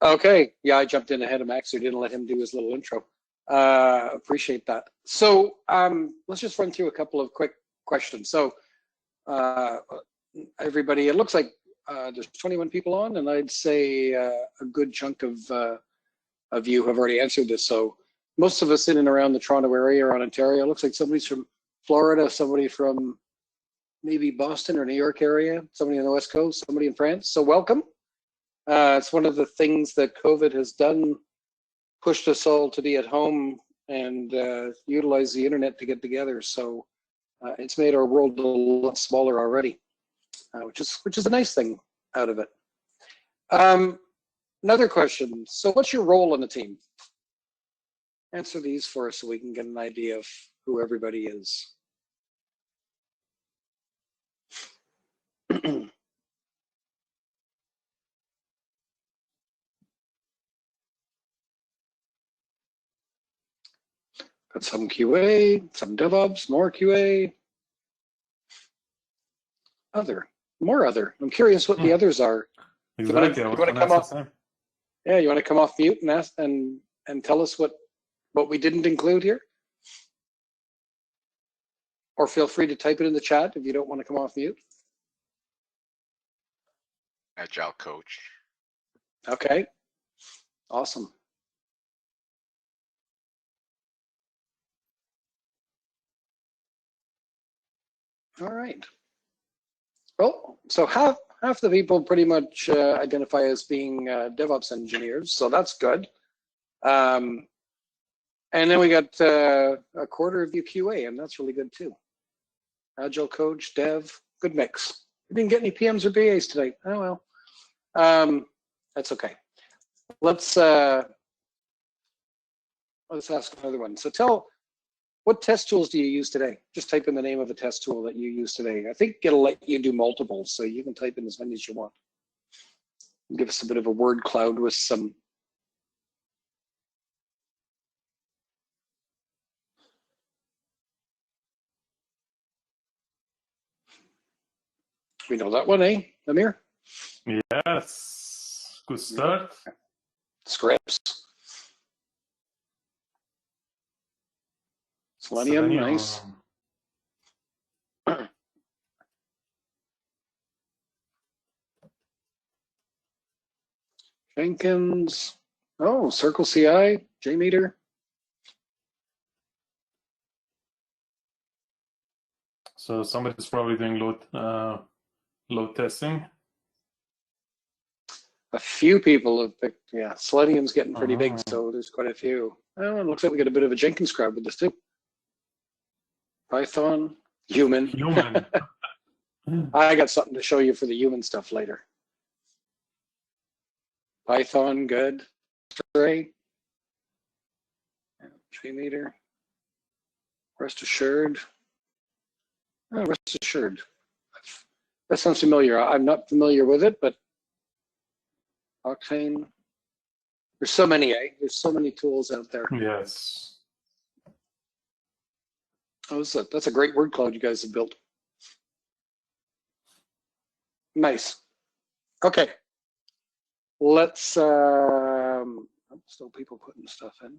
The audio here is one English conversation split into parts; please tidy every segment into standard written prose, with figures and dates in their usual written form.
Okay, yeah, I jumped in ahead of Max, who didn't let him do his little intro. Appreciate that. So let's just run through a couple of quick questions. So everybody, it looks like there's 21 people on, and I'd say a good chunk of you have already answered this. So most of us in and around the Toronto area or on Ontario. It looks like somebody's from Florida, somebody from maybe Boston or New York area, somebody on the West Coast, somebody in France. So welcome. It's one of the things that COVID has done, pushed us all to be at home and utilize the internet to get together. So it's made our world a lot smaller already, which is a nice thing out of it. Another question. So what's your role on the team? Answer these for us so we can get an idea of who everybody is. Got some QA, some DevOps, more QA, more other. I'm curious what the others are. Exactly. You want to come off? Yeah, you want to come off mute and ask and tell us what we didn't include here? Or feel free to type it in the chat if you don't want to come off mute. Agile coach. Okay, awesome. All right. Well, so half the people pretty much identify as being DevOps engineers, so that's good. And then we got a quarter of you QA, and that's really good too. Agile coach, dev, good mix. We didn't get any PMs or BAs today. Oh well, that's okay. Let's ask another one. So what test tools do you use today? Just type in the name of the test tool that you use today. I think it'll let you do multiple, so you can type in as many as you want. Give us a bit of a word cloud with some. We know that one, eh, Amir? Yes, good start. Scripts. Selenium, nice. Jenkins. Oh, Circle CI, JMeter. So somebody's probably doing load testing. A few people have picked, yeah, Selenium's getting pretty big, so there's quite a few. Oh, it looks like we got a bit of a Jenkins crowd with this too. Python, human. I got something to show you for the human stuff later. Python, good. Array. JMeter. Rest assured. Oh, rest assured. That sounds familiar. I'm not familiar with it, but Octane. There's so many, eh? There's so many tools out there. Yes. Oh, that's a great word cloud you guys have built. Nice. Okay. Let's still people putting stuff in.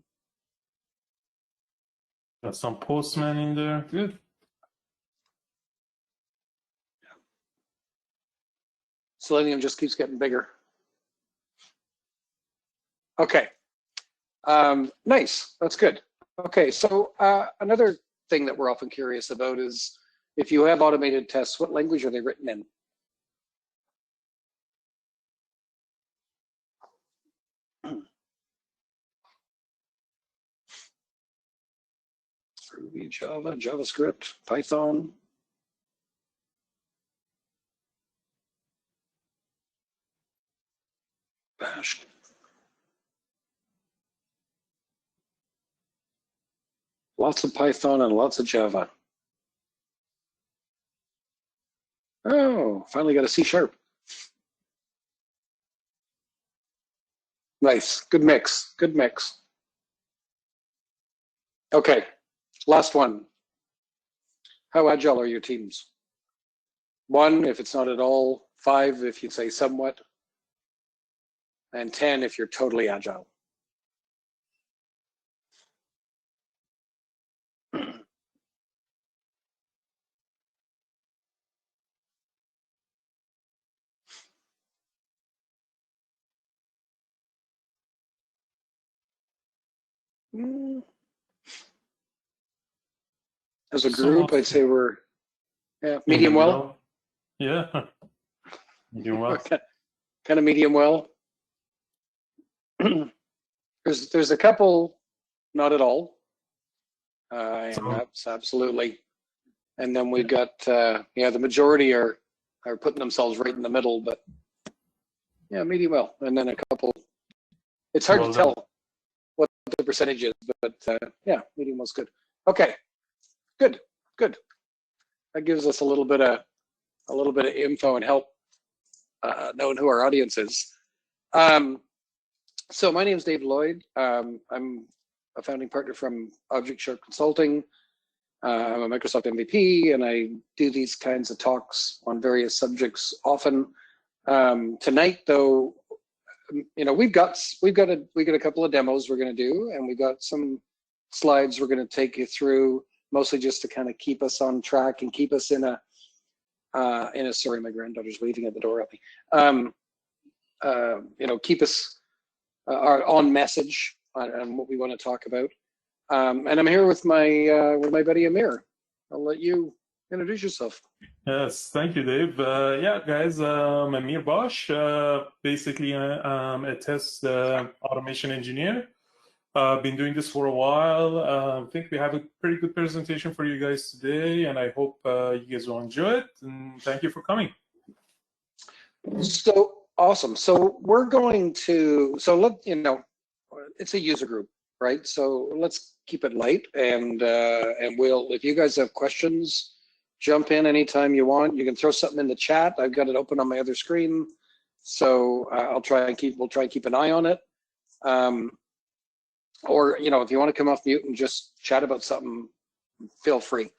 Got some Postman in there. Good. Selenium just keeps getting bigger. Okay. Nice. That's good. Okay. So another thing that we're often curious about is if you have automated tests, what language are they written in? Ruby, Java, JavaScript, Python. Bash. Lots of Python and lots of Java. Oh, finally got a C#. Nice. Good mix. Good mix. Okay. Last one. How agile are your teams? 1, if it's not at all. 5, if you'd say somewhat. and 10 if you're totally agile. As a group, I'd say we're medium well. Yeah, medium well. Kind of medium well. There's a couple, not at all. Absolutely. And then we've got the majority are putting themselves right in the middle, but yeah, medium well. And then a couple. It's hard to tell what the percentage is, but yeah, medium well's good. Okay, good. That gives us a little bit of info and help knowing who our audience is. So my name is Dave Lloyd. I'm a founding partner from Object Sharp Consulting. I'm a Microsoft MVP, and I do these kinds of talks on various subjects often. Tonight, though, we've got a couple of demos we're going to do, and we've got some slides we're going to take you through, mostly just to kind of keep us on track and keep us in a sorry, my granddaughter's waving at the door at me. Keep us on message on what we want to talk about. And I'm here with my buddy Amir. I'll let you introduce yourself. Yes, thank you, Dave. Yeah, guys, I'm Amir Bosch. Basically, I'm a test automation engineer. I've been doing this for a while. I think we have a pretty good presentation for you guys today, and I hope you guys will enjoy it. And thank you for coming. So awesome. So we're going to, it's a user group, right? So let's keep it light, and we'll, if you guys have questions, jump in anytime you want. You can throw something in the chat. I've got it open on my other screen, so we'll try and keep an eye on it. Or if you want to come off mute and just chat about something, feel free.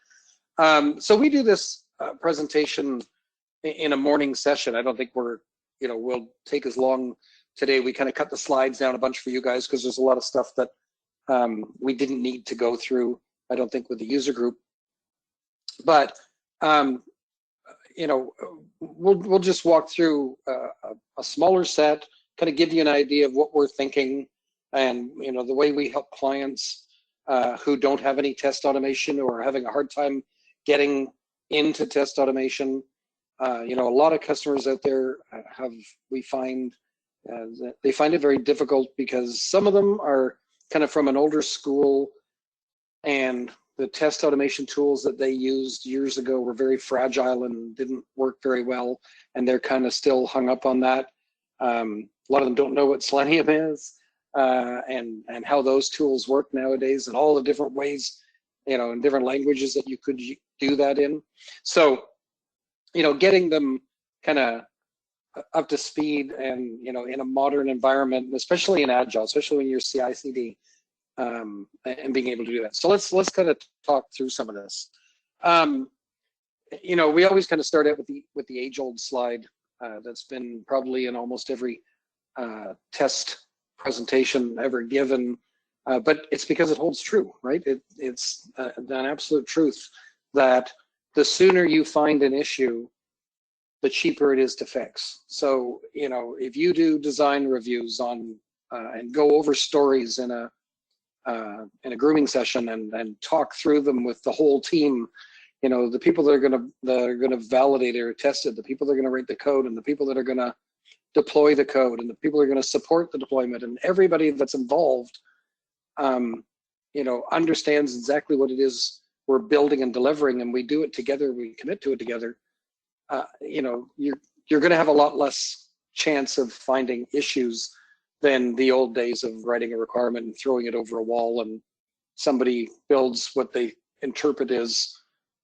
So we do this presentation in a morning session. I don't think we'll take as long today. We kind of cut the slides down a bunch for you guys because there's a lot of stuff that we didn't need to go through, I don't think, with the user group. But we'll just walk through a smaller set, kind of give you an idea of what we're thinking, and the way we help clients who don't have any test automation or are having a hard time getting into test automation. A lot of customers out there we find that they find it very difficult because some of them are kind of from an older school, and the test automation tools that they used years ago were very fragile and didn't work very well, and they're kind of still hung up on that. A lot of them don't know what Selenium is and how those tools work nowadays, and all the different ways, in different languages that you could do that in. So, getting them kind of up to speed and, in a modern environment, especially in Agile, especially when you're CI/CD, and being able to do that. So let's kind of talk through some of this. We always kind of start out with the age-old slide that's been probably in almost every test presentation ever given, but it's because it holds true, right? It's an absolute truth that the sooner you find an issue, the cheaper it is to fix. So, if you do design reviews on and go over stories in a grooming session and talk through them with the whole team, the people that are gonna validate it or test it, the people that are gonna write the code, and the people that are gonna deploy the code, and the people that are gonna support the deployment, and everybody that's involved, understands exactly what it is we're building and delivering, and we do it together, we commit to it together. You're going to have a lot less chance of finding issues than the old days of writing a requirement and throwing it over a wall, and somebody builds what they interpret as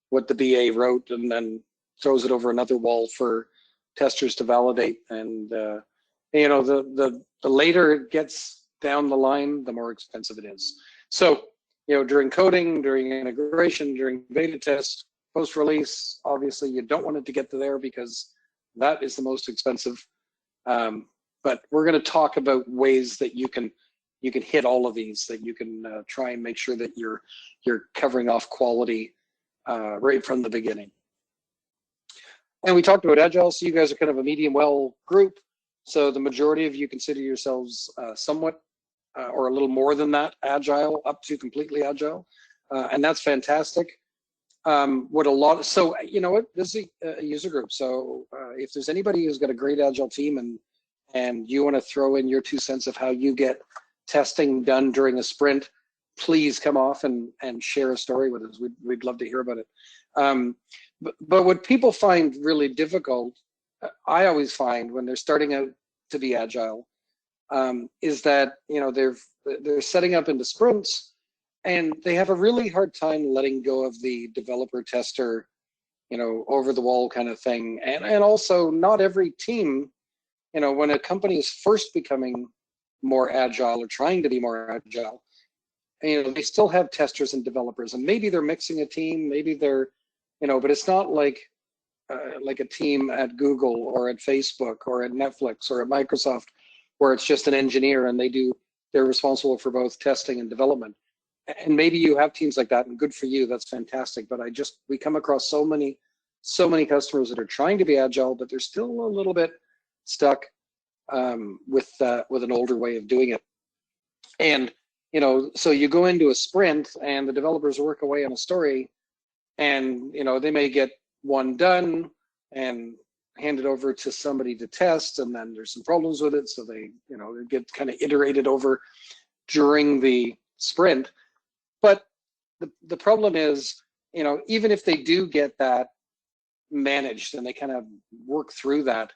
what the BA wrote and then throws it over another wall for testers to validate. And the later it gets down the line, the more expensive it is. So during coding, during integration, during beta test, post-release, obviously you don't want it to get to there because that is the most expensive. but we're going to talk about ways that you can hit all of these, that you can try and make sure that you're covering off quality right from the beginning. And we talked about Agile, so you guys are kind of a medium well group. So the majority of you consider yourselves somewhat or a little more than that Agile, up to completely Agile, and that's fantastic. So you know what, this is a user group. So if there's anybody who's got a great Agile team and you want to throw in your 2 cents of how you get testing done during a sprint, please come off and share a story with us. We'd love to hear about it. But what people find really difficult, I always find when they're starting out to be Agile, is that, you know, they're setting up into sprints and they have a really hard time letting go of the developer tester, you know, over the wall kind of thing. And also not every team, you know, when a company is first becoming more Agile or trying to be more Agile, you know, they still have testers and developers, and maybe they're mixing a team, maybe they're, you know, but it's not like a team at Google or at Facebook or at Netflix or at Microsoft, where it's just an engineer and they're responsible for both testing and development. And maybe you have teams like that, and good for you, that's fantastic. But we come across so many customers that are trying to be Agile, but they're still a little bit stuck with an older way of doing it. And, you know, so you go into a sprint and the developers work away on a story, and, you know, they may get one done and hand it over to somebody to test, and then there's some problems with it, so they, you know, they get kind of iterated over during the sprint. But the problem is, you know, even if they do get that managed and they kind of work through that,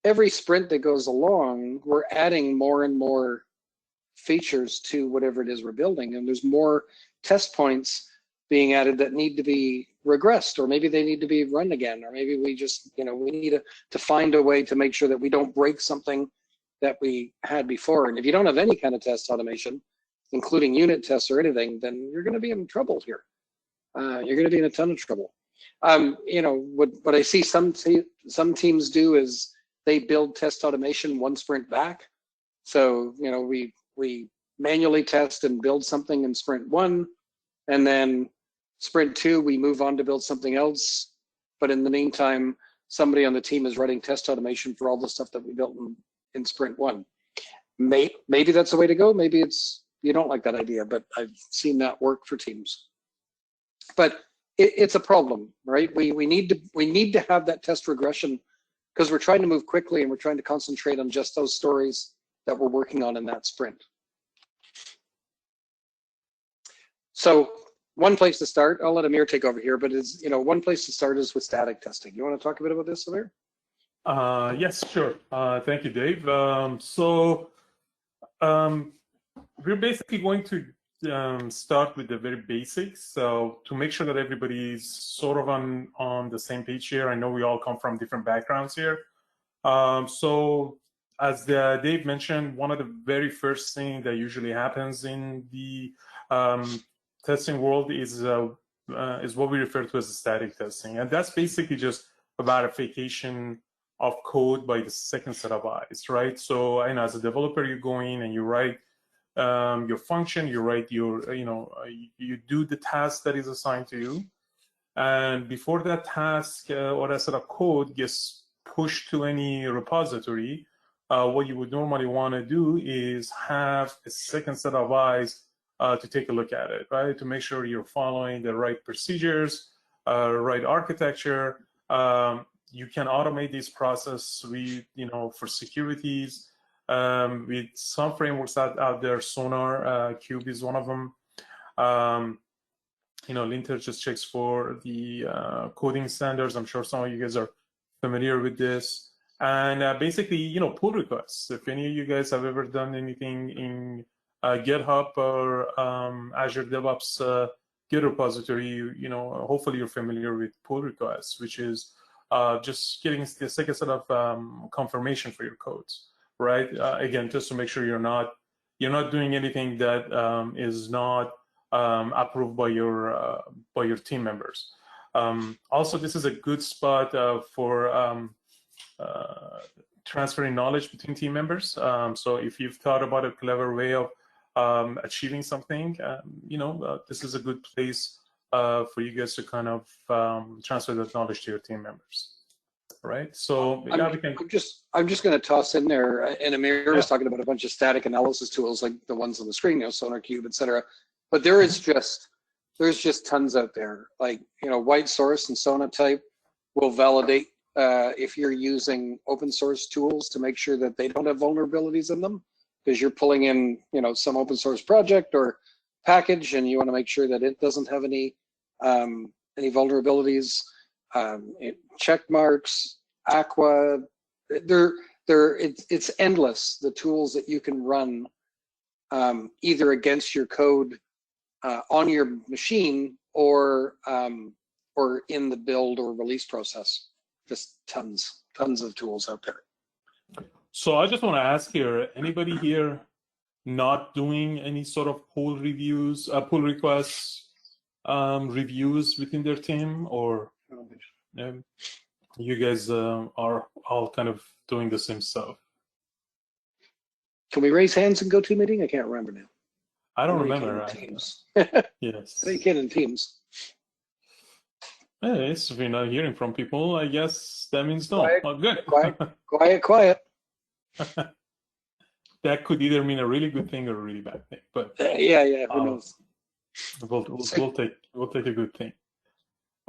every sprint that goes along, we're adding more and more features to whatever it is we're building, and there's more test points being added that need to be regressed, or maybe they need to be run again, or maybe we just, you know, we need to find a way to make sure that we don't break something that we had before. And if you don't have any kind of test automation, including unit tests or anything, then you're going to be in trouble here. You're going to be in a ton of trouble. You know, what I see some teams do is they build test automation one sprint back. So, you know, we manually test and build something in sprint 1, and then sprint 2, we move on to build something else. But in the meantime, somebody on the team is writing test automation for all the stuff that we built in sprint 1. Maybe that's the way to go. Maybe you don't like that idea, but I've seen that work for teams. But it's a problem, right? We need to have that test regression, because we're trying to move quickly and we're trying to concentrate on just those stories that we're working on in that sprint. So one place to start, I'll let Amir take over here, but one place to start is with static testing. You want to talk a bit about this, Amir? Yes, sure. Thank you, Dave. We're basically going to start with the very basics. So to make sure that everybody's sort of on the same page here, I know we all come from different backgrounds here. So as Dave mentioned, one of the very first things that usually happens in the testing world is what we refer to as static testing, and that's basically just a verification of code by the second set of eyes, right? So, and as a developer, you go in and you write your function, you write your, you do the task that is assigned to you, and before that task or that set of code gets pushed to any repository, what you would normally want to do is have a second set of eyes to take a look at it, right? To make sure you're following the right procedures, right architecture. You can automate this process with, for securities, with some frameworks out there. Sonar, Cube is one of them. Linter just checks for the coding standards. I'm sure some of you guys are familiar with this. And basically, pull requests. If any of you guys have ever done anything in GitHub or Azure DevOps Git repository, hopefully you're familiar with pull requests, which is just getting the second set of confirmation for your codes, right? Again, just to make sure you're not doing anything that is not approved by your team members. Also, this is a good spot for transferring knowledge between team members. So if you've thought about a clever way of achieving something, this is a good place for you guys to kind of transfer that knowledge to your team members. Right. So yeah, I'm just going to toss in there, and Amir was talking about a bunch of static analysis tools like the ones on the screen, SonarQube, etc. But there's just tons out there. Like White Source and Sonatype will validate if you're using open source tools to make sure that they don't have vulnerabilities in them, because you're pulling in some open source project or package, and you want to make sure that it doesn't have any vulnerabilities. Check marks, Aqua, it's endless, the tools that you can run either against your code on your machine or in the build or release process. Just tons of tools out there. So I just want to ask here, anybody here not doing any sort of pull reviews, pull requests, reviews within their team, or you guys are all kind of doing the same stuff? Can we raise hands in GoToMeeting? I can't remember now. I don't remember. Teams. Yes. You can in Teams. Yes, if you're not hearing from people, I guess that means no. Quiet, well, good. Quiet. That could either mean a really good thing or a really bad thing. But yeah, who knows? We'll take a good thing.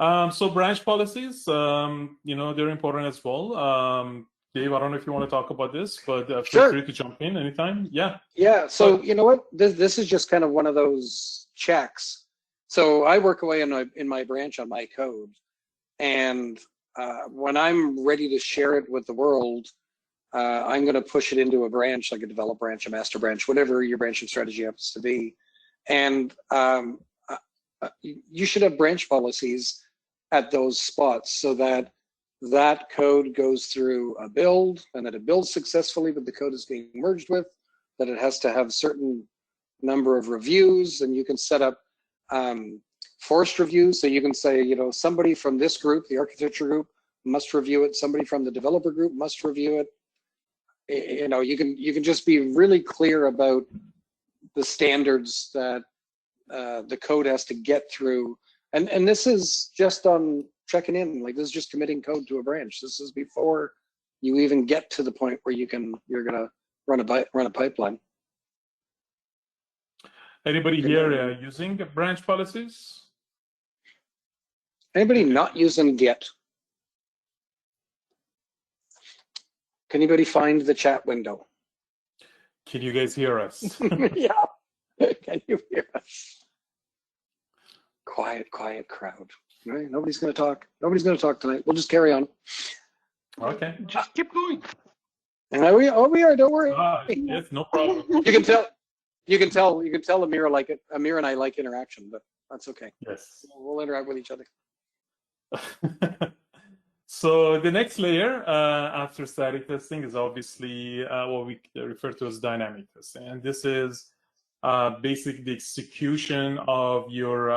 So branch policies, they're important as well. Dave, I don't know if you want to talk about this, but feel free to jump in anytime. Yeah. Yeah. So you know what? This is just kind of one of those checks. So I work away in my branch on my code, and when I'm ready to share it with the world, I'm going to push it into a branch, like a develop branch, a master branch, whatever your branching strategy happens to be. And you should have branch policies at those spots so that that code goes through a build, and that it builds successfully, but the code is being merged with, that it has to have certain number of reviews, and you can set up forced reviews. So you can say, somebody from this group, the architecture group, must review it. Somebody from the developer group must review it. You can just be really clear about the standards that the code has to get through. And this is just on checking in, like this is just committing code to a branch. This is before you even get to the point where you're gonna run a pipeline. Anybody here using branch policies? Anybody not using Git? Can anybody find the chat window? Can you guys hear us? Yeah. Can you hear us? Quiet crowd. Right? Nobody's going to talk. Nobody's going to talk tonight. We'll just carry on. Okay. Just keep going. And we are. Don't worry. Yes, no problem. You can tell Amir like it. Amir and I like interaction, but that's okay. Yes. We'll interact with each other. So the next layer after static testing is obviously what we refer to as dynamic testing, and this is basically the execution of your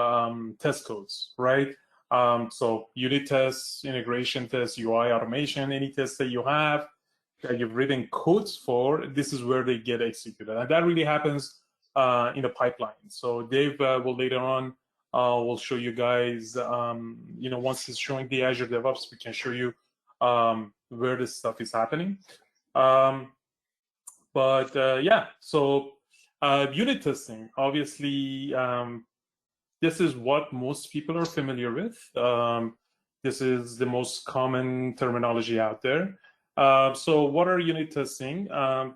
test codes, right? So unit tests, integration tests, UI automation, any tests that you have that you've written codes for, this is where they get executed, and that really happens in the pipeline. So Dave will later on will show you guys, once he's showing the Azure DevOps, we can show you where this stuff is happening. So unit testing, obviously, this is what most people are familiar with. This is the most common terminology out there. So what are unit testing? As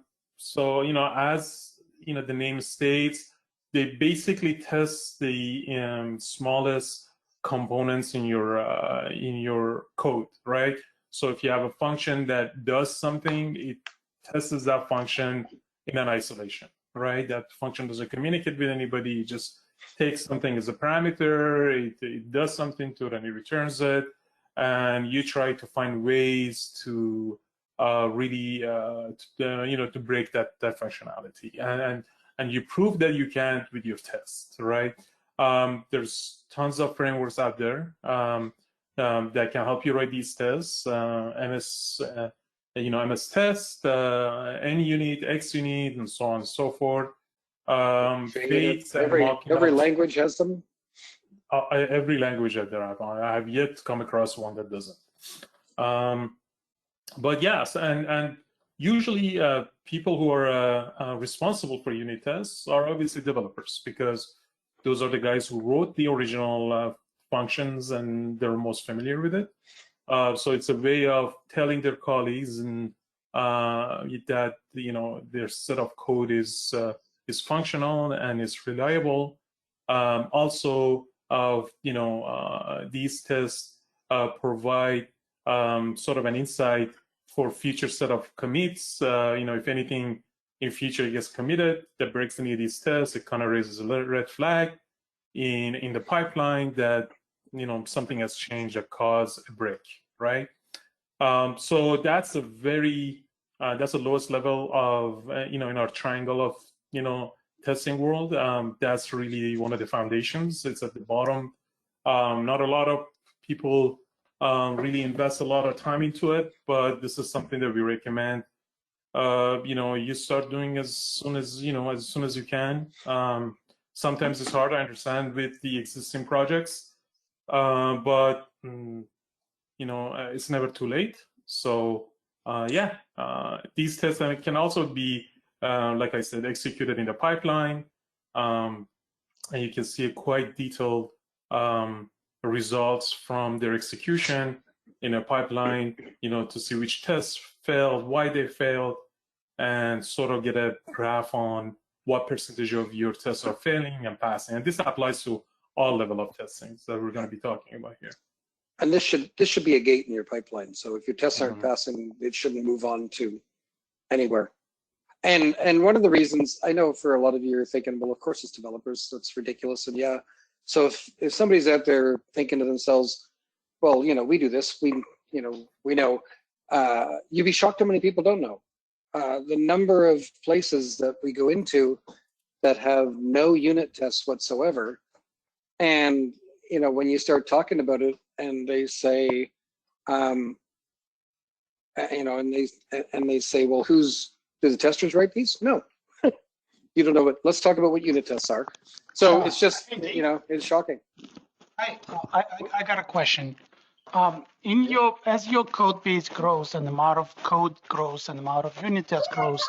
the name states, they basically test the smallest components in your code, right? So if you have a function that does something, it tests that function in an isolation, right? That function doesn't communicate with anybody. It just takes something as a parameter, it does something to it, and it returns it. And you try to find ways to really, to break that functionality. And you prove that you can with your tests, right? There's tons of frameworks out there that can help you write these tests. MS test, NUnit, XUnit, and so on and so forth. Fakes and mocking every up. language has them. Every language that there are. I have yet to come across one that doesn't. But yes, and usually people who are responsible for unit tests are obviously developers, because those are the guys who wrote the original functions and they're most familiar with it. So it's a way of telling their colleagues and that their set of code is functional and is reliable. Also, these tests provide sort of an insight for future set of commits. If anything in future gets committed that breaks any of these tests, it kind of raises a red flag in the pipeline that something has changed that caused a break, right? So that's that's the lowest level of in our triangle of testing world. That's really one of the foundations. It's at the bottom. Not a lot of people really invest a lot of time into it, but this is something that we recommend. You start doing as soon as you can. Sometimes it's hard, I understand, with the existing projects, but it's never too late. So these tests can also be, like I said, executed in the pipeline, and you can see quite detailed results from their execution in a pipeline, to see which tests failed, why they failed, and sort of get a graph on what percentage of your tests are failing and passing. And this applies to all level of testing that we're going to be talking about here. And this should be a gate in your pipeline. So if your tests aren't passing, it shouldn't move on to anywhere. And one of the reasons, I know for a lot of you are thinking, well, of course it's developers, that's ridiculous. And yeah, so if somebody's out there thinking to themselves, well, we do this, we know, you'd be shocked how many people don't know. The number of places that we go into that have no unit tests whatsoever. And, when you start talking about it and they say, and they say, well, do the testers write these? No, you don't know what, let's talk about what unit tests are. So it's just, it's shocking. I got a question. As your code base grows and the amount of code grows and the amount of unit tests grows,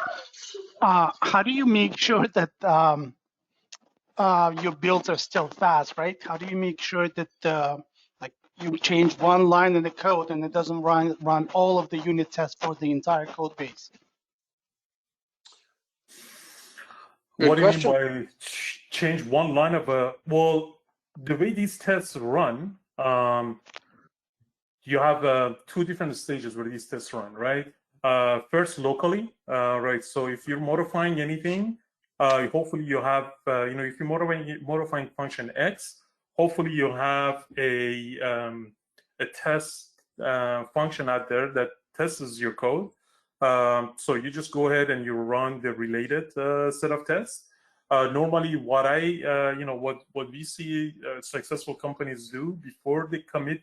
how do you make sure that your builds are still fast, right? How do you make sure that you change one line in the code and it doesn't run all of the unit tests for the entire code base? What do you mean by change one line of well, the way these tests run, you have two different stages where these tests run, right? First, locally, right? So if you're modifying anything, hopefully you have, if you're modifying function X, hopefully you'll have a test function out there that tests your code. So you just go ahead and you run the related set of tests. Normally, what what we see successful companies do before they commit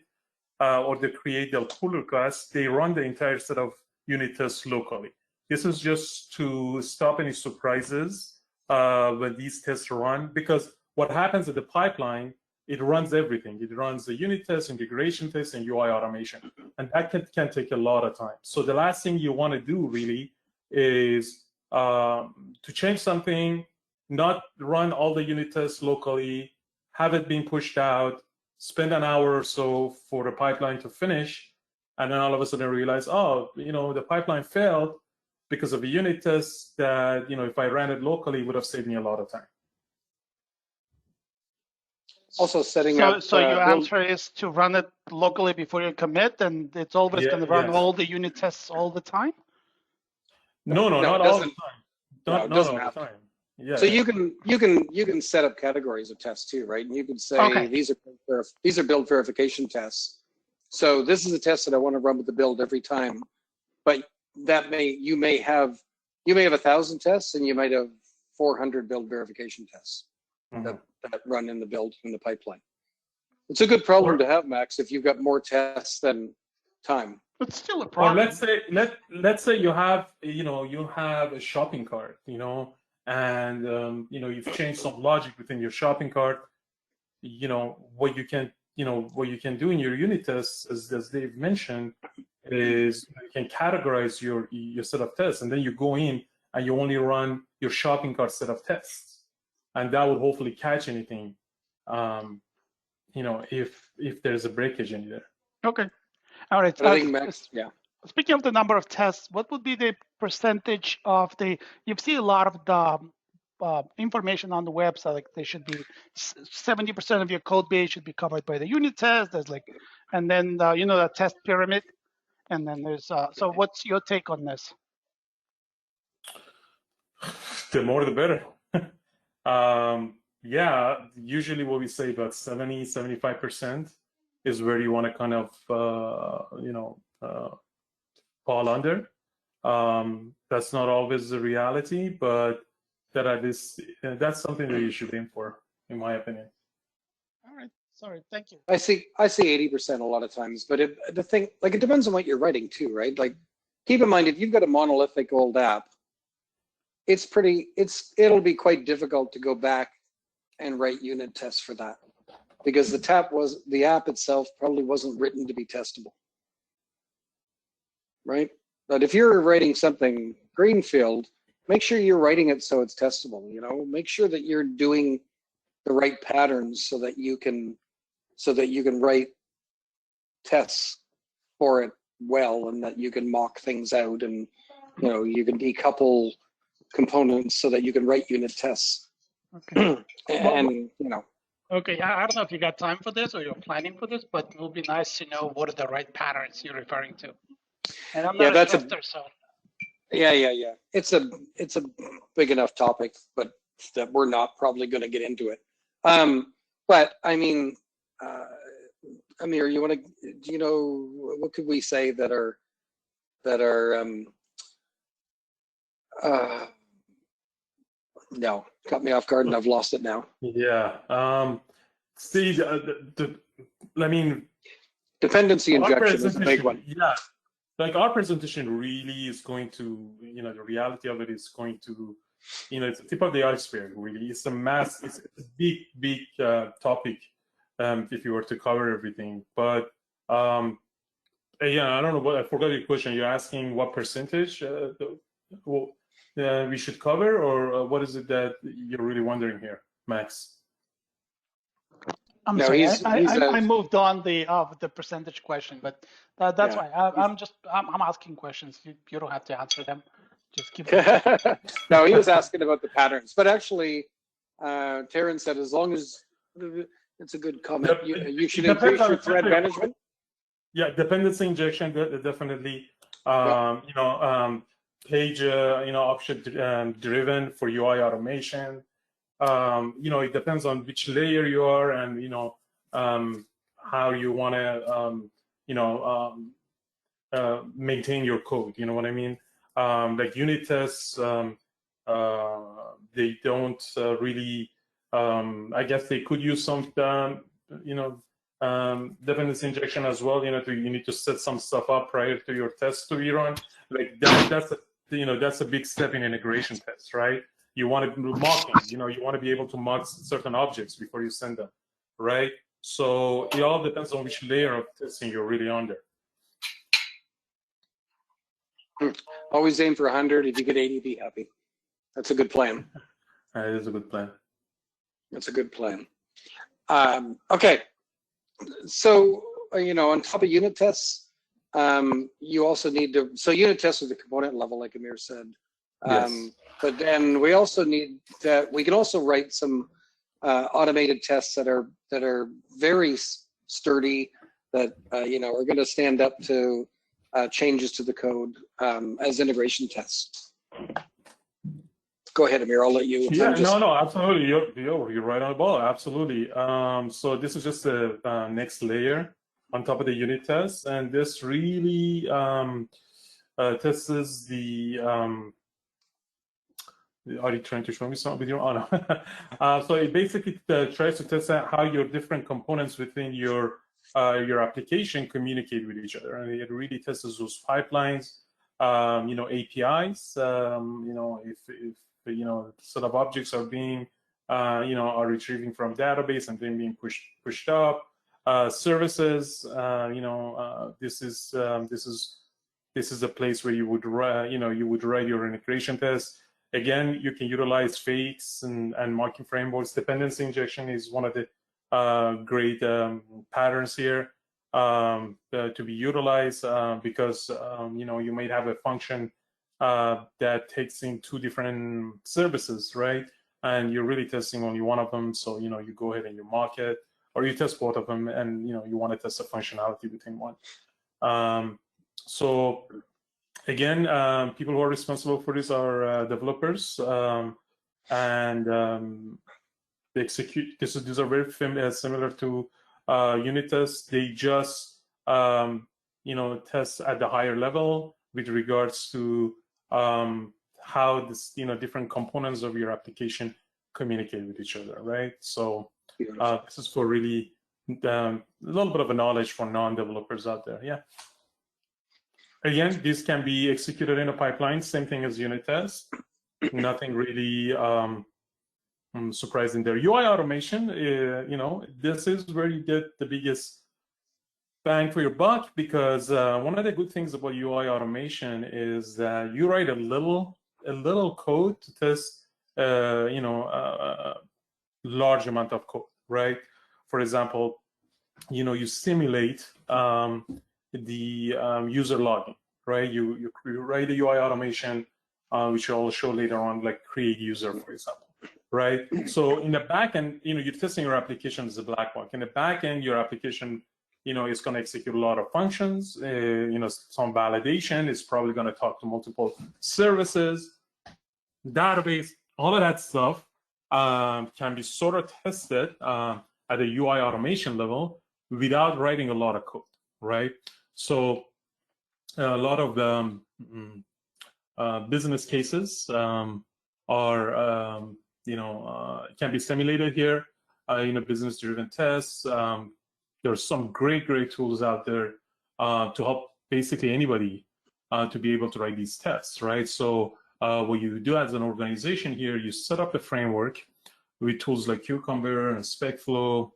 or they create their pull request, they run the entire set of unit tests locally. This is just to stop any surprises when these tests run, because what happens at the pipeline, it runs everything. It runs the unit tests, integration tests, and UI automation. And that can take a lot of time. So the last thing you want to do really is to change something, not run all the unit tests locally, have it being pushed out, spend an hour or so for the pipeline to finish, and then all of a sudden realize, oh, the pipeline failed because of a unit test that, if I ran it locally, would have saved me a lot of time. Also setting up. So your answer is to run it locally before you commit, and it's always going to run all the unit tests all the time? No, not all the time. Not all the time. Yeah. So you can set up categories of tests too, right? And you can say these are build verification tests. So this is a test that I want to run with the build every time, but you may have 1,000 tests and you might have 400 build verification tests that run in the build in the pipeline. It's a good problem to have, Max, if you've got more tests than time. It's still a Or problem. let's say you have a shopping cart, and you've changed some logic within your shopping cart. What you can do in your unit tests, as Dave mentioned, is you can categorize your set of tests, and then you go in and you only run your shopping cart set of tests, and that would hopefully catch anything, if there's a breakage in there. Okay. All right. I think Max, yeah. Speaking of the number of tests, what would be the percentage of you see a lot of the information on the website, like there should be 70% of your code base should be covered by the unit test. There's and then the test pyramid, and then there's so what's your take on this? The more the better. Yeah, usually what we say about 70-75% is where you want to kind of fall under. That's not always the reality, but that's something that you should aim for, in my opinion. All right, sorry, thank you. I see 80% a lot of times, but the thing, like, it depends on what you're writing too, right? Like, keep in mind, if you've got a monolithic old app, it'll be quite difficult to go back and write unit tests for that, because the app itself probably wasn't written to be testable, right? But if you're writing something greenfield, make sure you're writing it so it's testable. Make sure that you're doing the right patterns so that you can write tests for it well, and that you can mock things out, and you can decouple components so that you can write unit tests. Okay. And Okay, I don't know if you got time for this or you're planning for this, but it would be nice to know what are the right patterns you're referring to. And I'm not a tester, so. Yeah. It's a big enough topic, but that we're not probably going to get into it. But I mean, Amir, do you know what could we say that are no, cut me off guard and I've lost it now. Yeah. See, I mean, dependency injection is a big one. Yeah. Like, our presentation really is going to, the reality of it is going to, it's the tip of the iceberg, really. It's it's a big topic, if you were to cover everything. But yeah, I don't know I forgot your question. You're asking what percentage we should cover, or what is it that you're really wondering here, Max? I'm sorry, I moved on the percentage question, but that's why I'm asking questions. You don't have to answer them. Just keep. No, he was asking about the patterns, but actually, Taryn said as long as it's a good comment, you should increase your thread management. Yeah, dependency injection definitely. Page option driven for UI automation. It depends on which layer you are, and how you want to maintain your code. You know what I mean? Like unit tests, they don't really. I guess they could use some dependency injection as well. You need to set some stuff up prior to your test to be run. Like that's a big step in integration tests, right? You want to do mocking, you want to be able to mock certain objects before you send them, right? So it all depends on which layer of testing you're really under. Always aim for 100. If you get 80, be happy. That's a good plan. It is a good plan. That's a good plan. Okay. So, on top of unit tests, you also need to, so unit tests at the component level, like Amir said. Yes. But then we also need that, we can also write some automated tests that are very sturdy, that are going to stand up to changes to the code as integration tests. Go ahead, Amir. I'll let you. Yeah, no, absolutely. You're right on the ball. Absolutely. So this is just the next layer on top of the unit test, and this really tests the. Are you trying to show me something with your honor? So it basically tries to test out how your different components within your your application communicate with each other, and it really tests those pipelines, APIs, if set of objects are being, are retrieving from database and then being pushed up, services, this is a place where you would write your integration test. Again, you can utilize fakes and mocking frameworks. Dependency injection is one of the great patterns here to be utilized because you might have a function that takes in 2 different services, right? And you're really testing only one of them, so you go ahead and you mock it, or you test both of them, and you want to test the functionality within one. So again, people who are responsible for this are developers, and they execute. These are very similar to unit tests. They just test at the higher level with regards to how this different components of your application communicate with each other, right? So this is for really a little bit of a knowledge for non-developers out there. Yeah. Again, this can be executed in a pipeline, same thing as unit tests. Nothing really surprising there. UI automation, this is where you get the biggest bang for your buck, because one of the good things about UI automation is that you write a little code to test, large amount of code, right? For example, you simulate the user login, right? You write a UI automation, which I'll show later on, like create user, for example, right? So in the back end, you're testing your application as a black box. In the back end, your application, is going to execute a lot of functions, some validation. It's probably going to talk to multiple services, database, all of that stuff can be sort of tested at a UI automation level without writing a lot of code, right? So a lot of the business cases are, can be simulated here. Business-driven tests. There's some great tools out there to help basically anybody to be able to write these tests, right? So what you do as an organization here, you set up a framework with tools like Cucumber and Spec Flow.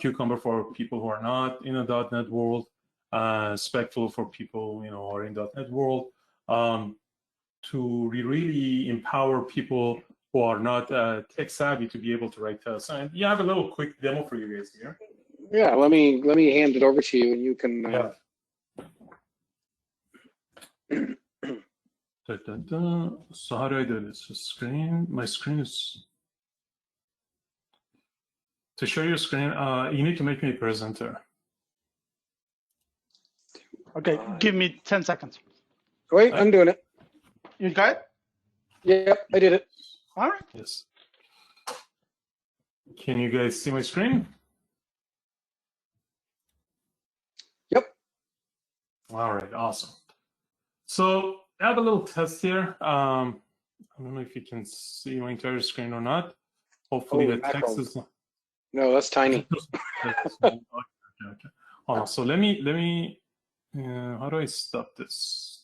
Cucumber for people who are not in a .NET world, Spec Flow for people who are in .NET world, to really empower people who are not tech savvy to be able to write tests. And you have a little quick demo for you guys here. Yeah, let me hand it over to you, and you can. Yeah. So how do I do this? My screen is. To show your screen, you need to make me a presenter. Okay, give me 10 seconds. Wait, I'm doing it. You got it? Yep, I did it. All right. Yes. Can you guys see my screen? Yep. All right, awesome. So I have a little test here. I don't know if you can see my entire screen or not. Hopefully the text is. No, that's tiny. Okay. Hold on. So let me. How do I stop this?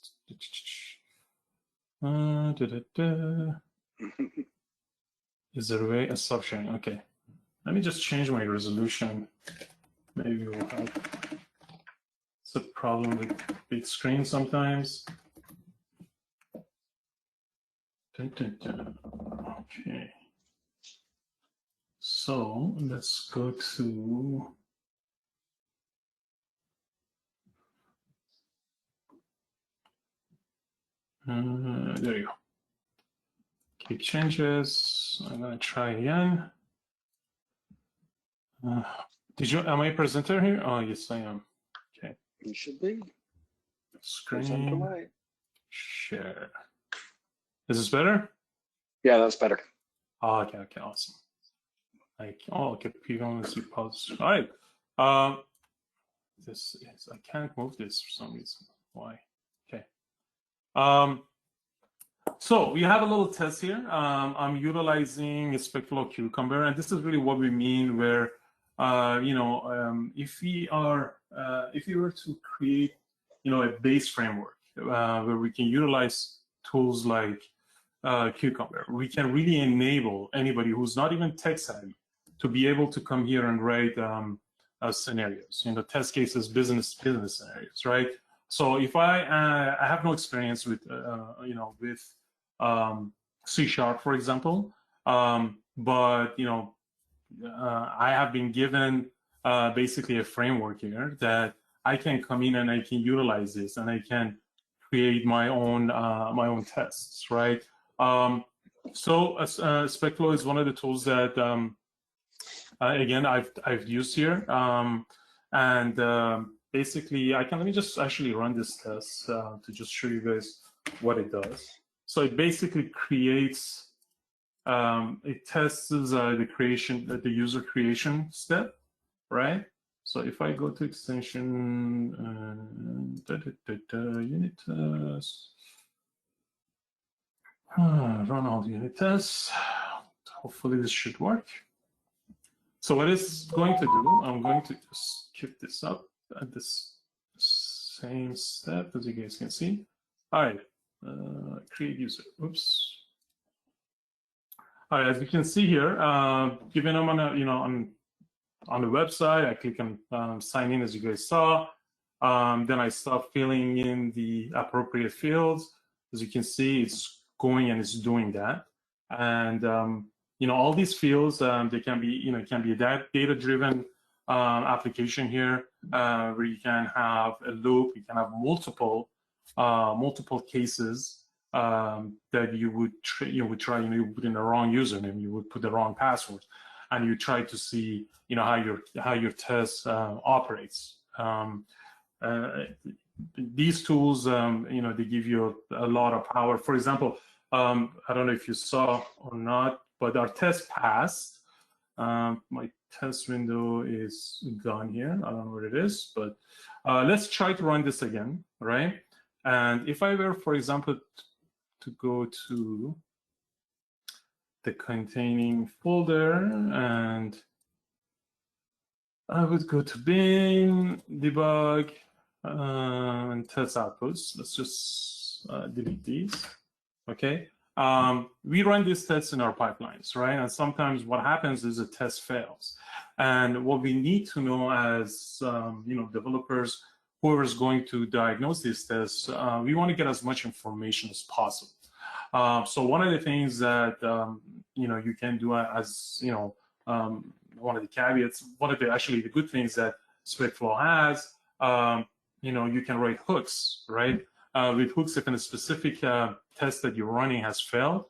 Is there a way? Stop sharing. Okay. Let me just change my resolution. Maybe we'll help. It's a problem with big screen sometimes. Okay. So let's go to. There you go. Keep changes. I'm gonna try again. Am I a presenter here? Oh, yes, I am. Okay. You should be. Screen share. Is this better? Yeah, that's better. Oh, okay, awesome. Okay, people let's see pause. All right. This is I can't move this for some reason. Why? Okay. So we have a little test here. I'm utilizing Spec Flow Cucumber, and this is really what we mean where if we were to create, a base framework where we can utilize tools like Cucumber, we can really enable anybody who's not even tech savvy to be able to come here and write scenarios, test cases, business scenarios, right? So if I have no experience with, with C#, for example, but I have been given basically a framework here that I can come in and I can utilize this and I can create my own tests, right? So Spec Flow is one of the tools that again I've used here, and basically let me just actually run this test to just show you guys what it does. So it basically creates. It tests the user creation step, right? So if I go to extension unit tests, run all the unit tests. Hopefully this should work. So what it's going to do, I'm going to just keep this up at this same step, as you guys can see. All right, create user. Oops. All right, as you can see here, given I'm on the website, I click on sign in, as you guys saw. Then I start filling in the appropriate fields. As you can see, it's going and it's doing that. And all these fields, they can be, it can be a data-driven application here, where you can have a loop, you can have multiple cases. That you would try, you put in the wrong username, you would put the wrong password, and you try to see, how your test operates. These tools, they give you a lot of power. For example, I don't know if you saw or not, but our test passed. My test window is gone here. I don't know where it is, but let's try to run this again, right? And if I were, for example, to go to the containing folder, and I would go to bin, debug, and test outputs. Let's just delete these, okay? We run these tests in our pipelines, right? And sometimes what happens is a test fails. And what we need to know as, developers, whoever's going to diagnose these tests, we want to get as much information as possible. So one of the things that you can do as one of the caveats, one of the good things that Spec Flow has, you can write hooks, right? With hooks, if in a specific test that you're running has failed,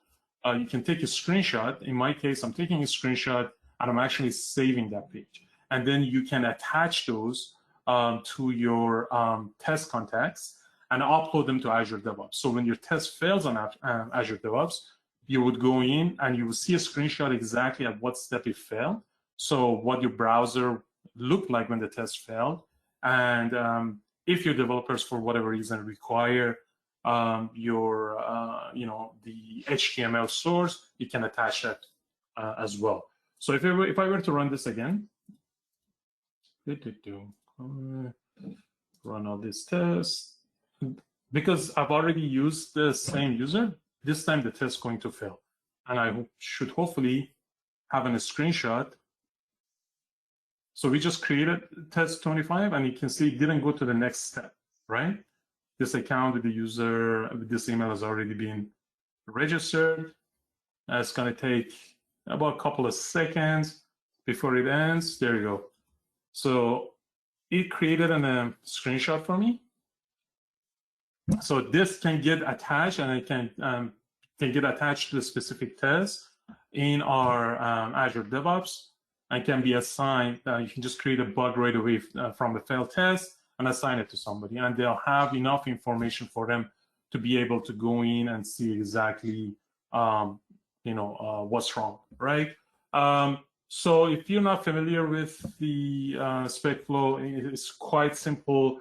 you can take a screenshot. In my case, I'm taking a screenshot and I'm actually saving that page, and then you can attach those to your test contacts and upload them to Azure DevOps. So when your test fails on Azure DevOps, you would go in and you will see a screenshot exactly at what step it failed. So what your browser looked like when the test failed. And if your developers, for whatever reason, require the HTML source, you can attach that as well. So if I were to run this again, run all these tests. Because I've already used the same user, this time the test is going to fail. And I should hopefully have a screenshot. So we just created test 25, and you can see it didn't go to the next step, right? This account with the user, with this email has already been registered. It's going to take about a couple of seconds before it ends. There you go. So it created a screenshot for me. So this can get attached, and it can get attached to the specific test in our Azure DevOps, and can be assigned. You can just create a bug right away from the failed test and assign it to somebody, and they'll have enough information for them to be able to go in and see exactly what's wrong, right? So if you're not familiar with the Spec Flow, it's quite simple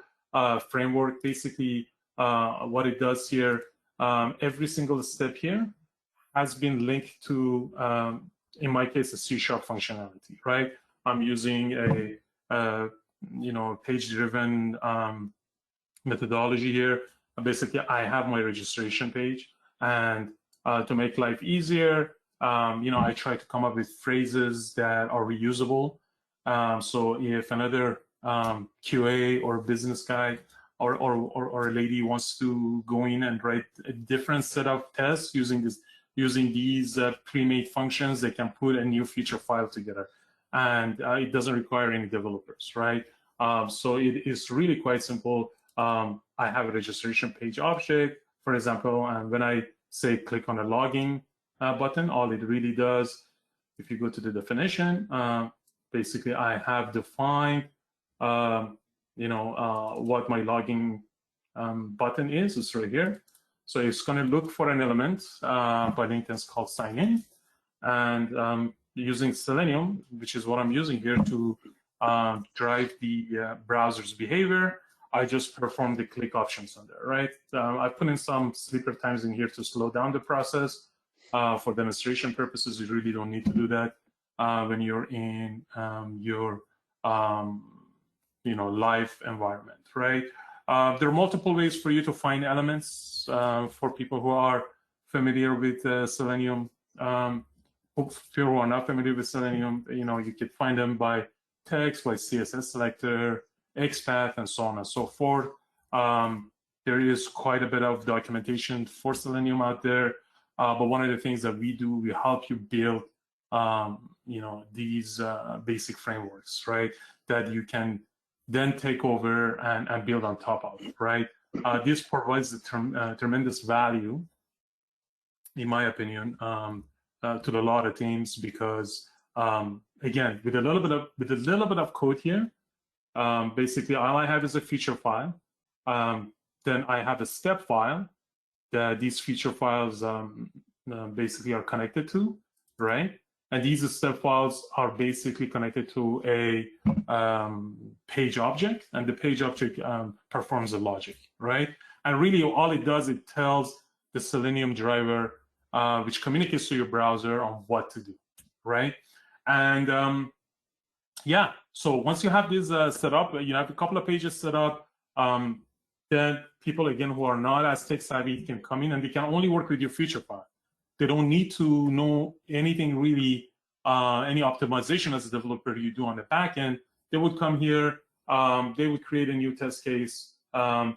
framework. Basically, what it does here, every single step here has been linked to, in my case, a C# functionality, right? I'm using a page-driven methodology here. Basically, I have my registration page, and to make life easier, I try to come up with phrases that are reusable. So if another QA or business guy or a lady wants to go in and write a different set of tests using these pre-made functions, they can put a new feature file together, and it doesn't require any developers, right? So it is really quite simple. I have a registration page object, for example, and when I say click on the logging button, all it really does, if you go to the definition, basically I have defined what my logging button is. It's right here. So it's going to look for an element by LinkedIn's called sign in, and using Selenium, which is what I'm using here to drive the browser's behavior, I just perform the click options on there, right? I put in some sleeper times in here to slow down the process. For demonstration purposes, you really don't need to do that when you're in your live environment, right? There are multiple ways for you to find elements for people who are familiar with Selenium. If you are not familiar with Selenium, you could find them by text, by CSS selector, Xpath, and so on and so forth. There is quite a bit of documentation for Selenium out there, but one of the things that we do, we help you build, these basic frameworks, right? That you can then take over and build on top of, right? This provides tremendous value, in my opinion, to a lot of teams because, again, with a little bit of code here, basically all I have is a feature file. Then I have a step file that these feature files basically are connected to, right? And these step files are basically connected to a page object, and the page object performs a logic, right? And really all it does, it tells the Selenium driver, which communicates to your browser on what to do, right? And yeah, so once you have this set up, you have a couple of pages set up, then people, again, who are not as tech savvy can come in and they can only work with your feature file. They don't need to know anything really, any optimization as a developer you do on the back end. They would come here, they would create a new test case, by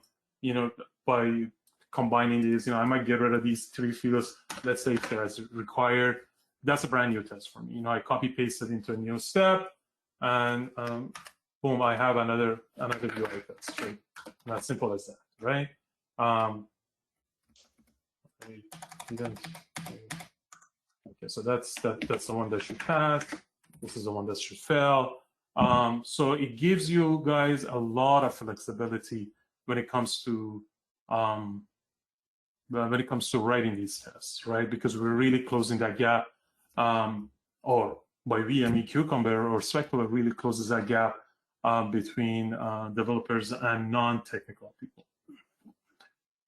combining these. I might get rid of these 3 fields, let's say if they're as required. That's a brand new test for me. I copy paste it into a new step, and boom, I have another UI test, right? As simple as that, right? Okay, so that's the one that should pass. This is the one that should fail. So it gives you guys a lot of flexibility when it comes to writing these tests, right? Because we're really closing that gap, or by we, I mean Cucumber or Spec Flow really closes that gap between developers and non-technical people.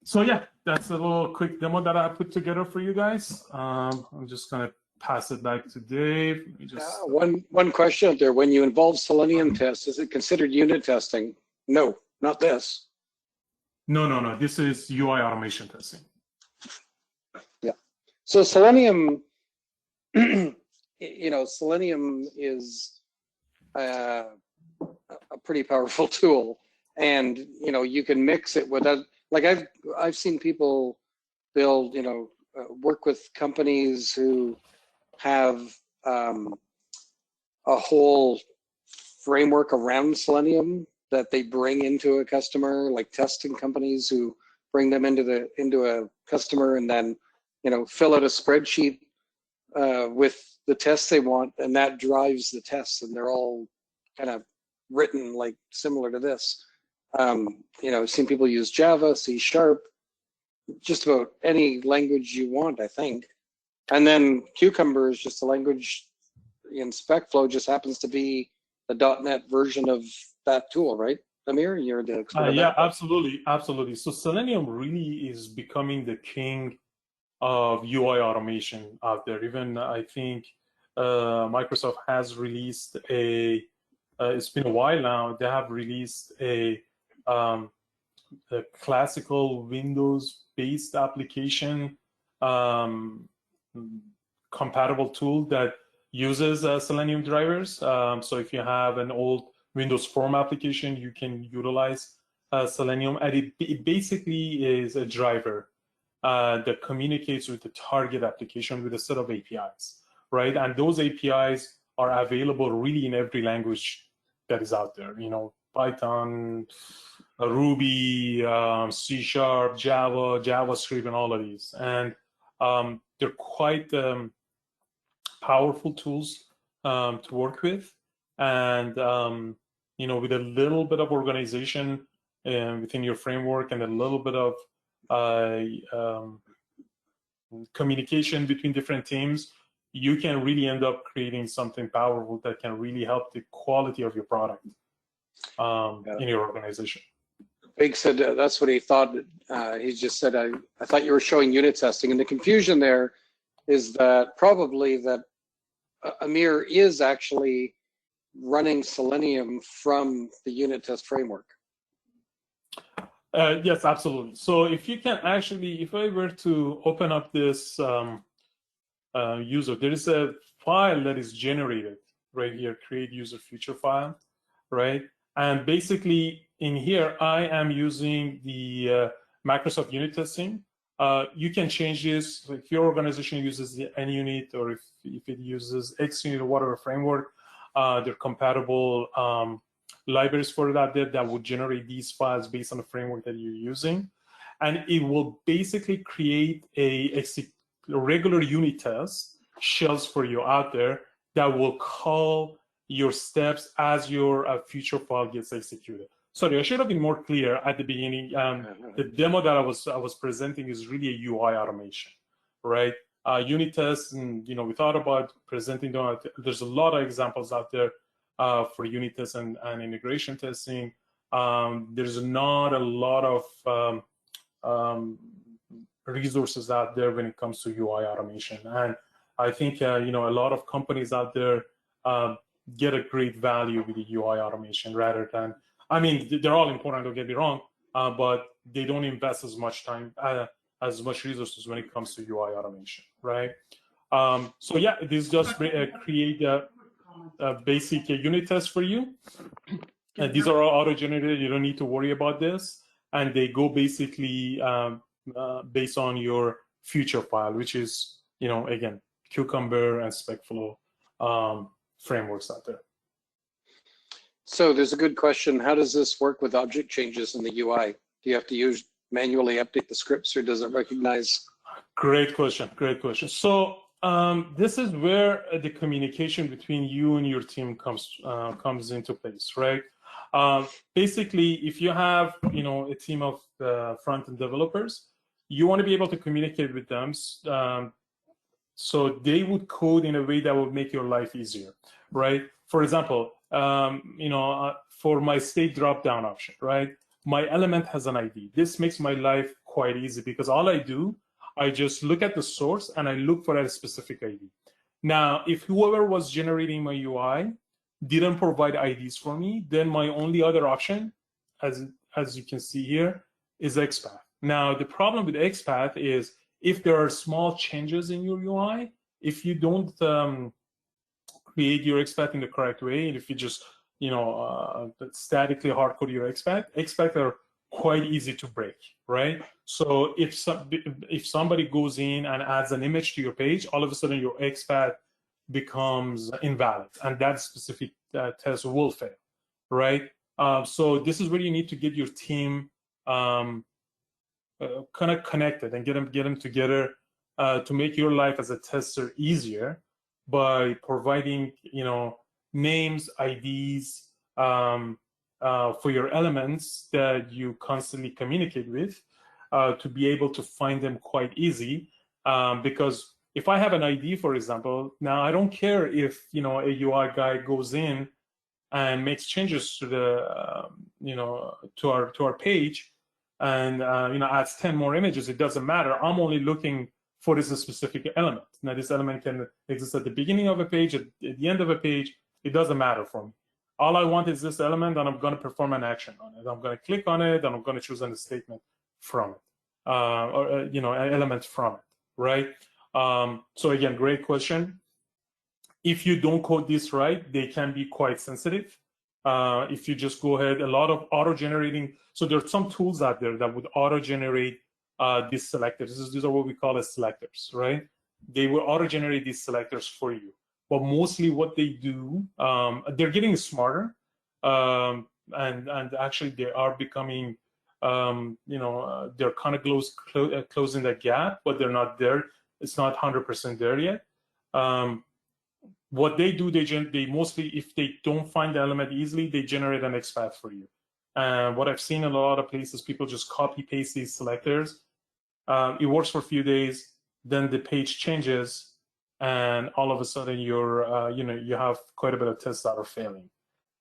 So yeah, that's a little quick demo that I put together for you guys. I'm just gonna pass it back to Dave. Let me just... one question out there: when you involve Selenium tests, is it considered unit testing? No, not this. No. This is UI automation testing. Yeah. So Selenium, Selenium is a pretty powerful tool, and you can mix it with a, like I've seen people build, work with companies who have a whole framework around Selenium that they bring into a customer, like testing companies who bring them into a customer and then fill out a spreadsheet with the tests they want, and that drives the tests, and they're all kind of written like similar to this. I've seen people use Java, C#, just about any language you want, I think. And then Cucumber is just a language in Spec Flow, just happens to be the .NET version of that tool, right? Amir, you're the expert. Yeah, absolutely. So Selenium really is becoming the king of UI automation out there. Even I think Microsoft has released it's been a while now, they have released a classical Windows-based application compatible tool that uses Selenium drivers. So if you have an old Windows Form application, you can utilize Selenium, and it basically is a driver that communicates with the target application with a set of APIs, right? And those APIs are available really in every language that is out there, Python, Ruby, C#, Java, JavaScript, and all of these. And they're quite powerful tools to work with. And, with a little bit of organization within your framework and a little bit of communication between different teams, you can really end up creating something powerful that can really help the quality of your product in your organization. Big said that's what he thought. He just said, I thought you were showing unit testing. And the confusion there is that probably that Amir is actually running Selenium from the unit test framework. Yes, absolutely. So if you can actually, if I were to open up this user, there is a file that is generated right here, create user feature file, right? And basically in here, I am using the Microsoft unit testing. You can change this if your organization uses the NUnit or if it uses XUnit or whatever framework. There are compatible libraries for that that will generate these files based on the framework that you're using. And it will basically create a regular unit test shells for you out there that will call your steps as your future file gets executed. Sorry, I should have been more clear at the beginning. The demo that I was presenting is really a UI automation, right? Unit tests, and we thought about presenting them. There's a lot of examples out there for unit tests and integration testing. There's not a lot of resources out there when it comes to UI automation, and I think a lot of companies out there get a great value with the UI automation rather than. I mean, they're all important, don't get me wrong, but they don't invest as much time, as much resources when it comes to UI automation, right? So yeah, this just create a basic unit test for you. And these are all auto-generated. You don't need to worry about this. And they go basically based on your future file, which is, again, Cucumber and Spec Flow frameworks out there. So there's a good question. How does this work with object changes in the UI? Do you have to manually update the scripts, or does it recognize? Great question. Great question. So this is where the communication between you and your team comes into place, right? Basically, if you have a team of front-end developers, you want to be able to communicate with them, so they would code in a way that would make your life easier, right? For example, for my state drop-down option, right? My element has an ID. This makes my life quite easy because all I do, I just look at the source and I look for a specific ID. Now, if whoever was generating my UI didn't provide IDs for me, then my only other option, as you can see here, is Xpath. Now, the problem with Xpath is if there are small changes in your UI, if you don't create your Xpath in the correct way, and if you just statically hardcode your Xpath are quite easy to break, right? So if somebody goes in and adds an image to your page, all of a sudden your Xpath becomes invalid, and that specific test will fail, right? So this is where you need to get your team kind of connected and get them together to make your life as a tester easier by providing names, IDs for your elements that you constantly communicate with to be able to find them quite easy. Because if I have an ID, for example, now I don't care if a UI guy goes in and makes changes to the to our page and adds 10 more images. It doesn't matter. I'm only looking for this specific element. Now, this element can exist at the beginning of a page, at the end of a page. It doesn't matter for me. All I want is this element, and I'm going to perform an action on it. I'm going to click on it, and I'm going to choose a statement from it, or you know, an element from it, right? So again, great question. If you don't code this right, they can be quite sensitive. If you just go ahead, a lot of auto-generating. So there are some tools out there that would auto-generate these selectors. These are what we call as selectors, right? They will auto-generate these selectors for you. But mostly what they do, they're getting smarter, and actually they are becoming, you know, they're kind of closing the gap, but they're not there. It's not 100% there yet. What they do, they mostly, if they don't find the element easily, they generate an Xpath for you. And what I've seen in a lot of places, people just copy paste these selectors. It works for a few days, then the page changes, and all of a sudden you're, you know, you have quite a bit of tests that are failing,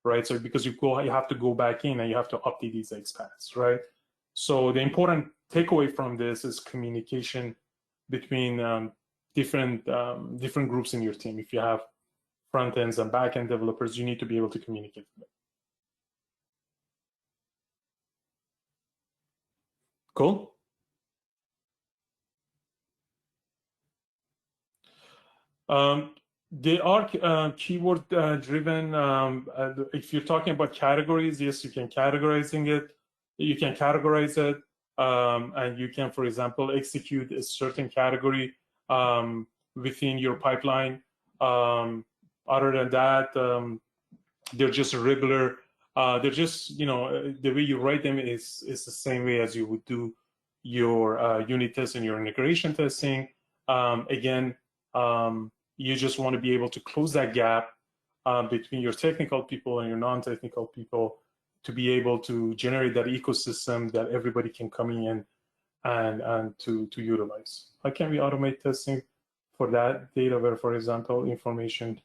right? So because you have to go back in and you have to update these Xpaths, right? So the important takeaway from this is communication between different groups in your team. If you have front ends and back end developers, you need to be able to communicate with them. Cool. They are keyword driven. If you're talking about categories, yes, you can categorize it. You can categorize it, and you can, for example, execute a certain category within your pipeline. Other than that, they're just regular. They're just, you know, the way you write them is the same way as you would do your unit tests and your integration testing. Again, you just want to be able to close that gap between your technical people and your non-technical people to be able to generate that ecosystem that everybody can come in and to utilize. How can we automate testing for that data where, for example, information?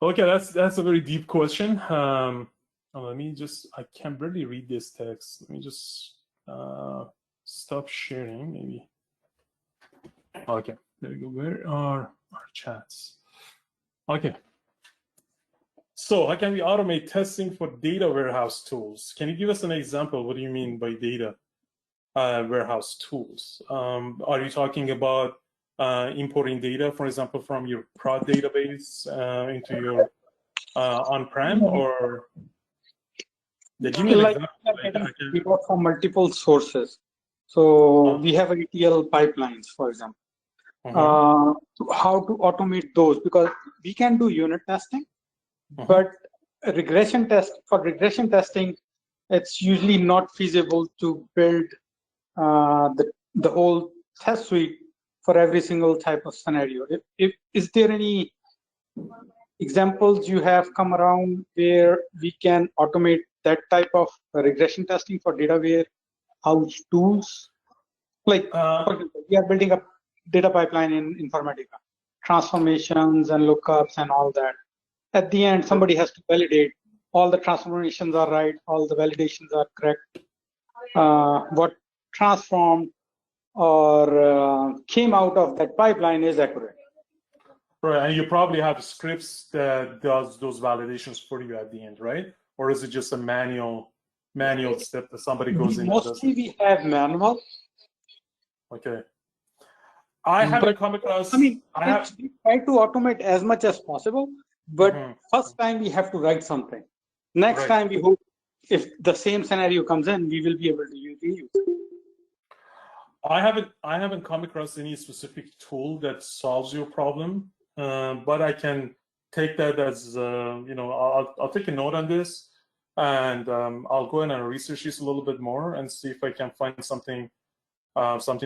Okay, that's a very deep question. Let me just, I can barely read this text. Let me just stop sharing, maybe. Okay, there we go. Where are our chats? Okay. So how can we automate testing for data warehouse tools? Can you give us an example? What do you mean by data warehouse tools? Are you talking about importing data, for example, from your prod database into your on-prem, or give me an example? We got from multiple sources. So we have ETL pipelines, for example. How to automate those? Because we can do unit testing, but for regression testing, it's usually not feasible to build the whole test suite for every single type of scenario. Is there any examples you have come around where we can automate that type of regression testing for data warehouse tools? Like, for example, we are building a data pipeline in Informatica, transformations and lookups and all that. At the end, somebody has to validate all the transformations are right, all the validations are correct. What transformed or came out of that pipeline is accurate. Right, and you probably have scripts that does those validations for you at the end, right? Or is it just a manual step that somebody goes in? Mostly we have manual. Okay. I haven't come across. I mean, we try to automate as much as possible, but first time we have to write something. Next time we hope if the same scenario comes in, we will be able to use it. I haven't come across any specific tool that solves your problem, but I can take that as you know, I'll take a note on this, and I'll go in and research this a little bit more and see if I can find something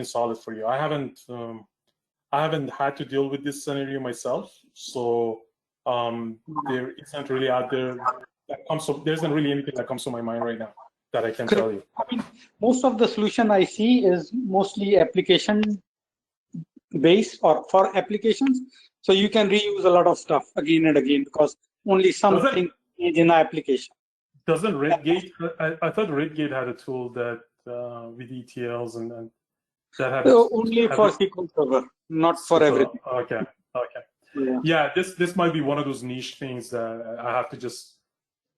solid for you. I haven't had to deal with this scenario myself, so there isn't really out there that comes. There isn't really anything that comes to my mind right now that I can tell you. I mean, most of the solution I see is mostly application based or for applications, so you can reuse a lot of stuff again and again because only something is in the application. Doesn't Redgate? I thought Redgate had a tool that with ETLs and that have only for SQL Server, not for everything. Okay. Yeah, this might be one of those niche things that I have to just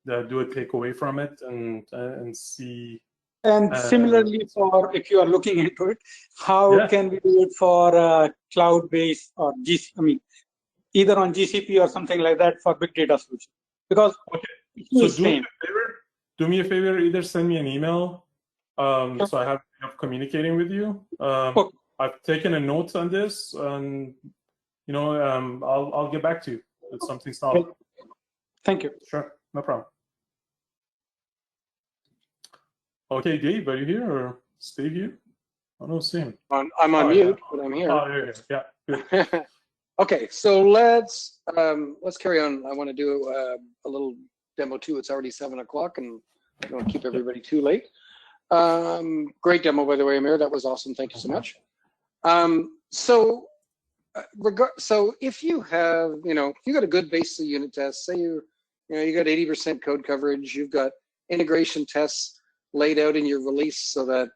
do a takeaway from it and see. And similarly, for if you are looking into it, how can we do it for cloud-based or either on GCP or something like that for big data solution? Because so do me a favor, either send me an email so I have enough communicating with you. I've taken a note on this, and I'll get back to you with something solid. Thank you. Sure, no problem. Okay, Dave, are you here, or Steve here? I don't see him. I'm on mute, but I'm here. Oh, yeah, good. Okay, so let's carry on. I want to do a little demo too. It's already 7 o'clock, and I don't want to keep everybody too late. Great demo, by the way, Amir. That was awesome. Thank you so much. So if you have, if you got a good base of unit tests, say you got 80% code coverage, you've got integration tests laid out in your release so that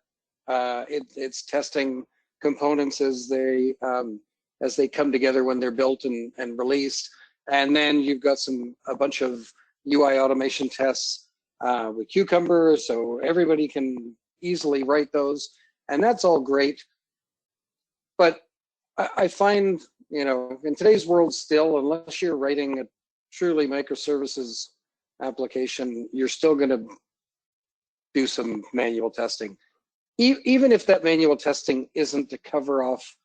it's testing components as they come together when they're built and released, and then you've got a bunch of UI automation tests with Cucumber, so everybody can easily write those, and that's all great. But I find, in today's world still, unless you're writing a truly microservices application, you're still going to do some manual testing. Even if that manual testing isn't to cover off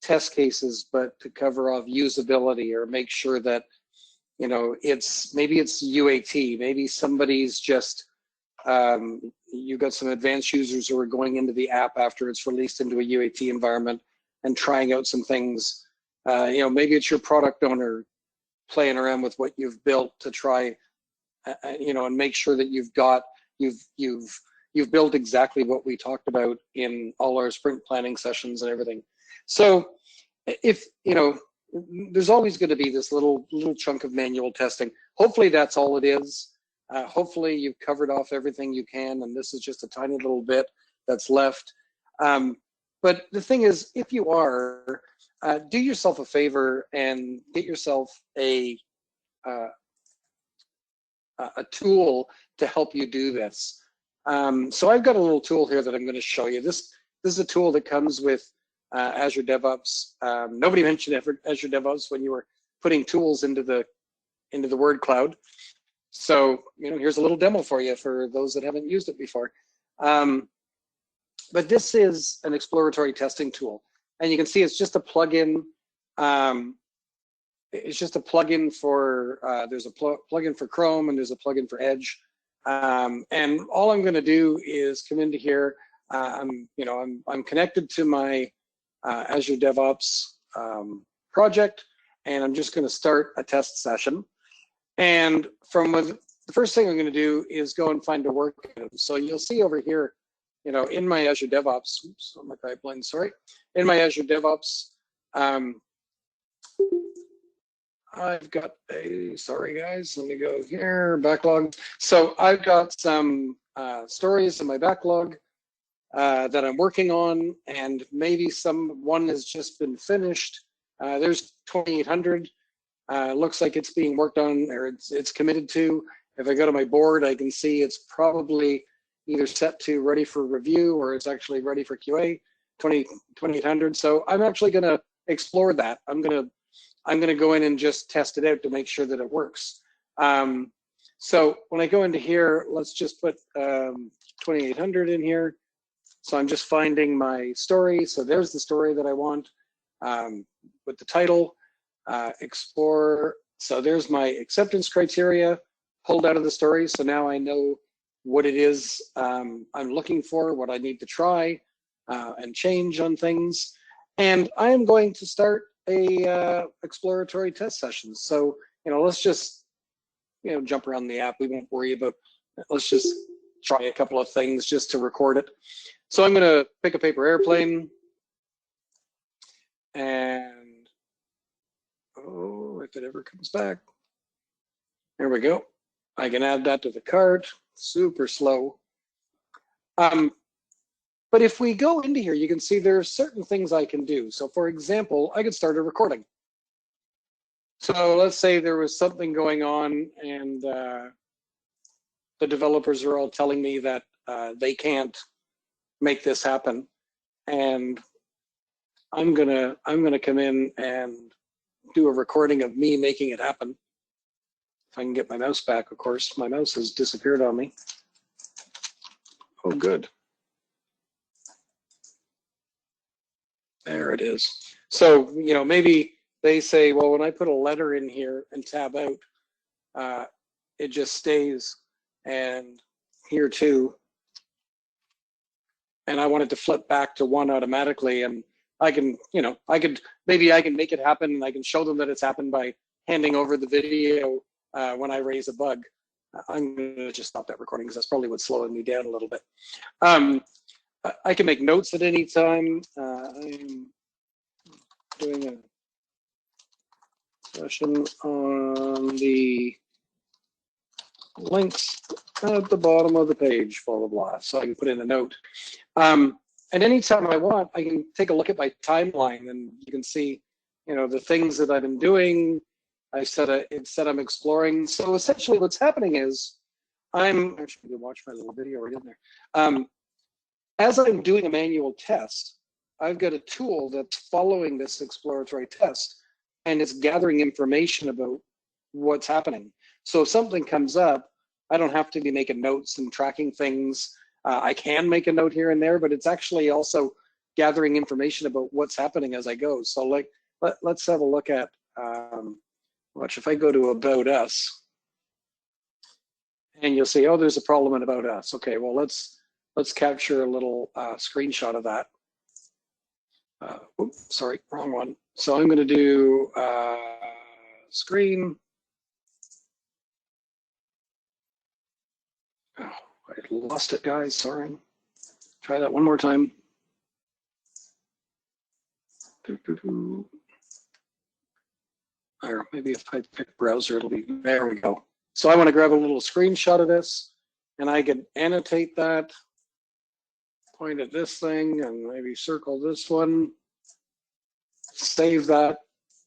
test cases, but to cover off usability or make sure that, maybe it's UAT, maybe somebody's just, you've got some advanced users who are going into the app after it's released into a UAT environment and trying out some things. Maybe it's your product owner playing around with what you've built to try, and make sure that you've built exactly what we talked about in all our sprint planning sessions and everything. So if, there's always going to be this little chunk of manual testing. Hopefully that's all it is. Hopefully you've covered off everything you can, and this is just a tiny little bit that's left. But the thing is, if you are, do yourself a favor and get yourself a tool to help you do this. So I've got a little tool here that I'm going to show you. This is a tool that comes with Azure DevOps. Nobody mentioned Azure DevOps when you were putting tools into the word cloud. So here's a little demo for you for those that haven't used it before. But this is an exploratory testing tool, and you can see it's just a plugin. It's just a plugin for there's a plugin for Chrome and there's a plugin for Edge. And all I'm going to do is come into here. I'm connected to my Azure DevOps project, and I'm just going to start a test session. And the first thing I'm going to do is go and find a work. So you'll see over here, in my Azure DevOps, oops, on my pipeline, sorry, in my Azure DevOps, I've got sorry guys, let me go here, backlog. So I've got some stories in my backlog that I'm working on, and maybe one has just been finished. There's 2,800. Looks like it's being worked on, or it's committed to. If I go to my board, I can see it's probably either set to ready for review or it's actually ready for QA, 2,800. So I'm actually going to explore that. I'm going to go in and just test it out to make sure that it works. So when I go into here, let's just put 2,800 in here. So I'm just finding my story. So there's the story that I want with the title, explore. So there's my acceptance criteria pulled out of the story. So now I know what it is I'm looking for, what I need to try and change on things. And I am going to start a exploratory test session. So, let's just, jump around the app. We won't worry about, let's just try a couple of things just to record it. So I'm going to pick a paper airplane, and if it ever comes back, there we go. I can add that to the cart. Super slow. But if we go into here, you can see there are certain things I can do. So for example, I could start a recording. So let's say there was something going on and the developers are all telling me that they can't make this happen. And I'm gonna come in and do a recording of me making it happen. If I can get my mouse back, of course. My mouse has disappeared on me. Oh, good. There it is. So, you know, maybe they say, well, when I put a letter in here and tab out, it just stays, and here too. And I want it to flip back to 1 automatically, and I can, you know, maybe I can make it happen, and I can show them that it's happened by handing over the video when I raise a bug. I'm gonna just stop that recording because that's probably what's slowing me down a little bit. I can make notes at any time. I'm doing a session on the links at the bottom of the page, blah, blah, blah. So I can put in a note. And anytime I want, I can take a look at my timeline, and you can see, you know, the things that I've been doing. It said I'm exploring. So essentially what's happening is I'm actually going to watch my little video right in there. As I'm doing a manual test, I've got a tool that's following this exploratory test, and it's gathering information about what's happening. So if something comes up, I don't have to be making notes and tracking things. I can make a note here and there, but it's actually also gathering information about what's happening as I go. So like, let's have a look at, watch, if I go to About Us, and you'll see, oh, there's a problem in About Us. Okay, well, let's capture a little screenshot of that. Oops, sorry, wrong one. So I'm going to do screen. Oh, I lost it, guys. Sorry. Try that one more time. Or maybe if I pick browser, it'll be, there we go. So I want to grab a little screenshot of this, and I could annotate that, point at this thing, and maybe circle this one, save that,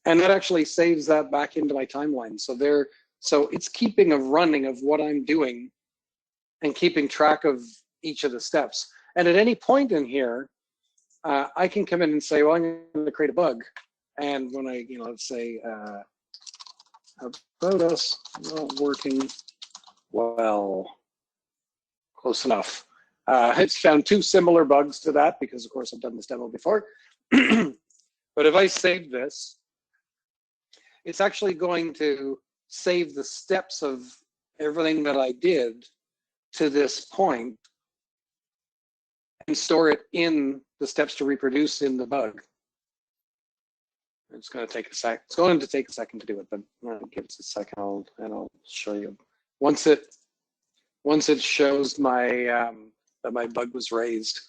and that actually saves that back into my timeline. So it's keeping a running of what I'm doing and keeping track of each of the steps. And at any point in here, I can come in and say, well, I'm going to create a bug. And when I, you know, let's say, About Us not working well, close enough. It's found 2 similar bugs to that because, of course, I've done this demo before. But if I save this, it's actually going to save the steps of everything that I did to this point and store it in the steps to reproduce in the bug. It's going to take a sec. It's going to take a second to do it, but give us a second, I'll show you. Once it shows my that my bug was raised.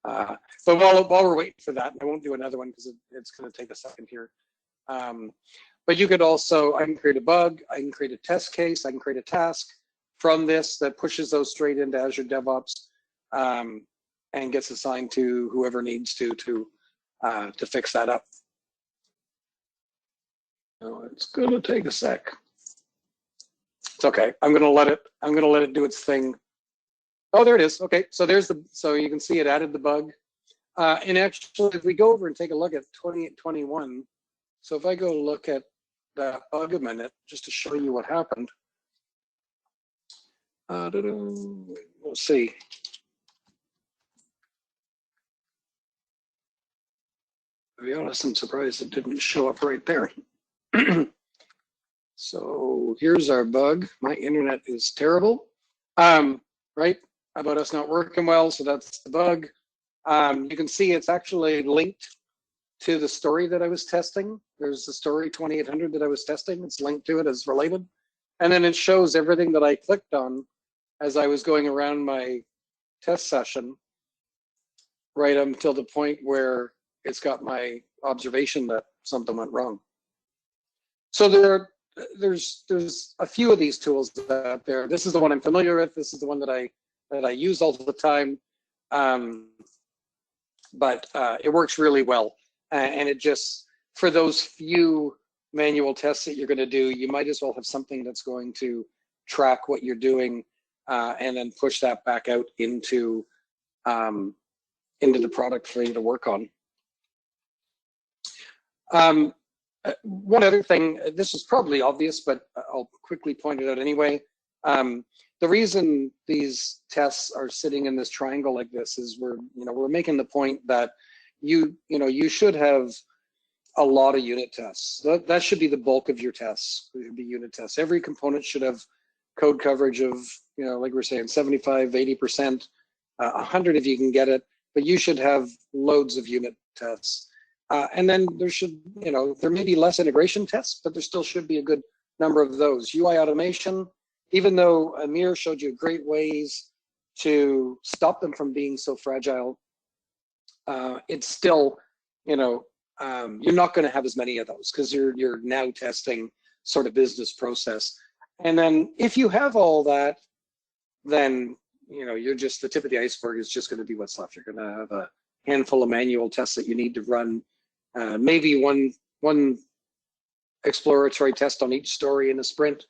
But while we're waiting for that, I won't do another one because it's going to take a second here. But you could also, I can create a bug, I can create a test case, I can create a task from this that pushes those straight into Azure DevOps and gets assigned to whoever needs to fix that up. So it's going to take a sec. It's okay. I'm going to let it do its thing. Oh, there it is. Okay, so so you can see it added the bug. And actually, if we go over and take a look at 2821, so if I go look at that bug a minute, just to show you what happened. We'll see. To be honest, I'm surprised it didn't show up right there. So here's our bug. My internet is terrible. Right? About Us not working well, so that's the bug. You can see it's actually linked to the story that I was testing. There's the story 2800 that I was testing. It's linked to it as related. And then it shows everything that I clicked on as I was going around my test session, right until the point where it's got my observation that something went wrong. So there's a few of these tools out there. This is the one I'm familiar with. This is the one that I use all the time. but it works really well. And it just, for those few manual tests that you're going to do, you might as well have something that's going to track what you're doing and then push that back out into the product for you to work on. One other thing, this is probably obvious, but I'll quickly point it out anyway. The reason these tests are sitting in this triangle like this is we're making the point that you should have a lot of unit tests. That should be the bulk of your tests. It should be unit tests. Every component should have code coverage of, like we're saying, 75, 80%, 100 if you can get it, but you should have loads of unit tests. And then there should, there may be less integration tests, but there still should be a good number of those. UI automation, even though Amir showed you great ways to stop them from being so fragile, it's still, you're not going to have as many of those because you're now testing sort of business process. And then if you have all that, then you're just, the tip of the iceberg is just going to be what's left. You're going to have a handful of manual tests that you need to run, maybe one exploratory test on each story in a sprint.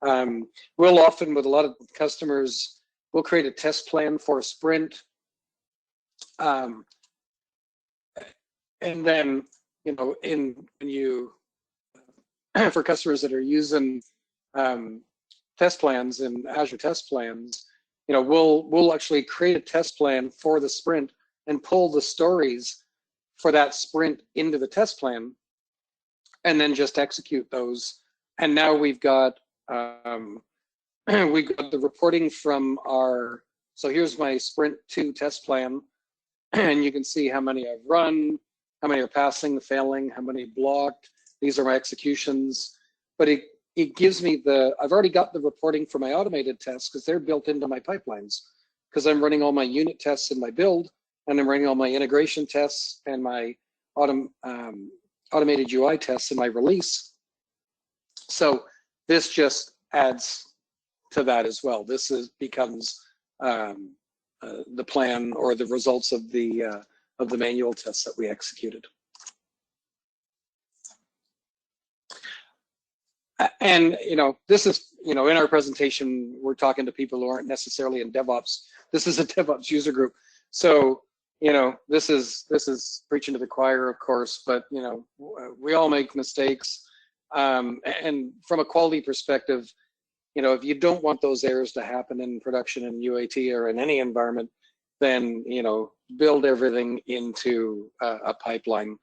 We'll often, with a lot of customers, we'll create a test plan for a sprint. And then, for customers that are using test plans and Azure test plans, we'll actually create a test plan for the sprint and pull the stories for that sprint into the test plan, and then just execute those. And now we've got the reporting from our. So here's my sprint 2 test plan, and you can see how many I've run, how many are passing, failing, how many blocked. These are my executions, but it gives me I've already got the reporting for my automated tests because they're built into my pipelines, because I'm running all my unit tests in my build, and I'm running all my integration tests and my automated UI tests in my release. So this just adds to that as well. This becomes the plan or the results of the manual tests that we executed. And this is in our presentation we're talking to people who aren't necessarily in DevOps. This is a DevOps user group, so this is preaching to the choir, of course, but we all make mistakes, and from a quality perspective, if you don't want those errors to happen in production in UAT or in any environment, then build everything into a pipeline.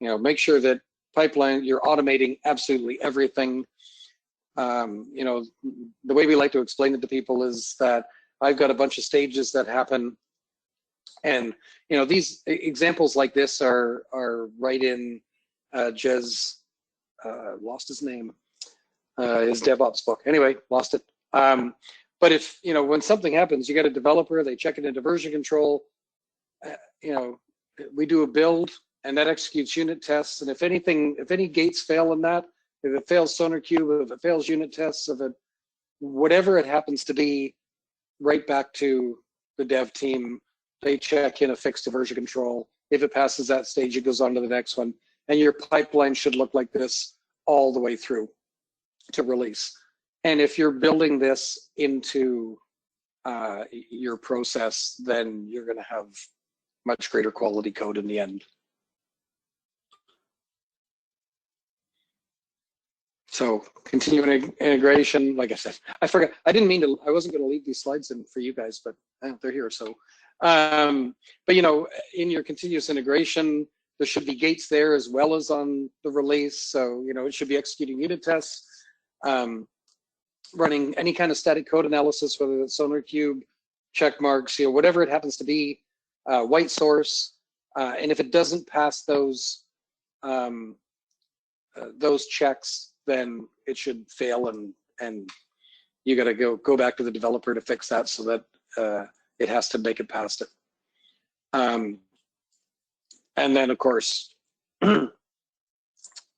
Make sure that pipeline you're automating absolutely everything. The way we like to explain it to people is that I've got a bunch of stages that happen, and these examples like this are right in Jez lost his name, his DevOps book. Anyway, lost it. But if when something happens, you got a developer, they check it into version control. We do a build, and that executes unit tests. And if any gates fail in that, if it fails SonarQube, if it fails unit tests, whatever it happens to be, right back to the dev team. They check in a fix to version control. If it passes that stage, it goes on to the next one. And your pipeline should look like this all the way through to release. And if you're building this into your process, then you're going to have much greater quality code in the end. So continuing integration, like I said, I forgot. I didn't mean to. I wasn't going to leave these slides in for you guys, but they're here. So, but in your continuous integration, there should be gates there as well as on the release. So it should be executing unit tests, running any kind of static code analysis, whether it's SonarQube, check marks, whatever it happens to be, white source, and if it doesn't pass those checks, then it should fail, and you got to go back to the developer to fix that so that it has to make it past it. And then of course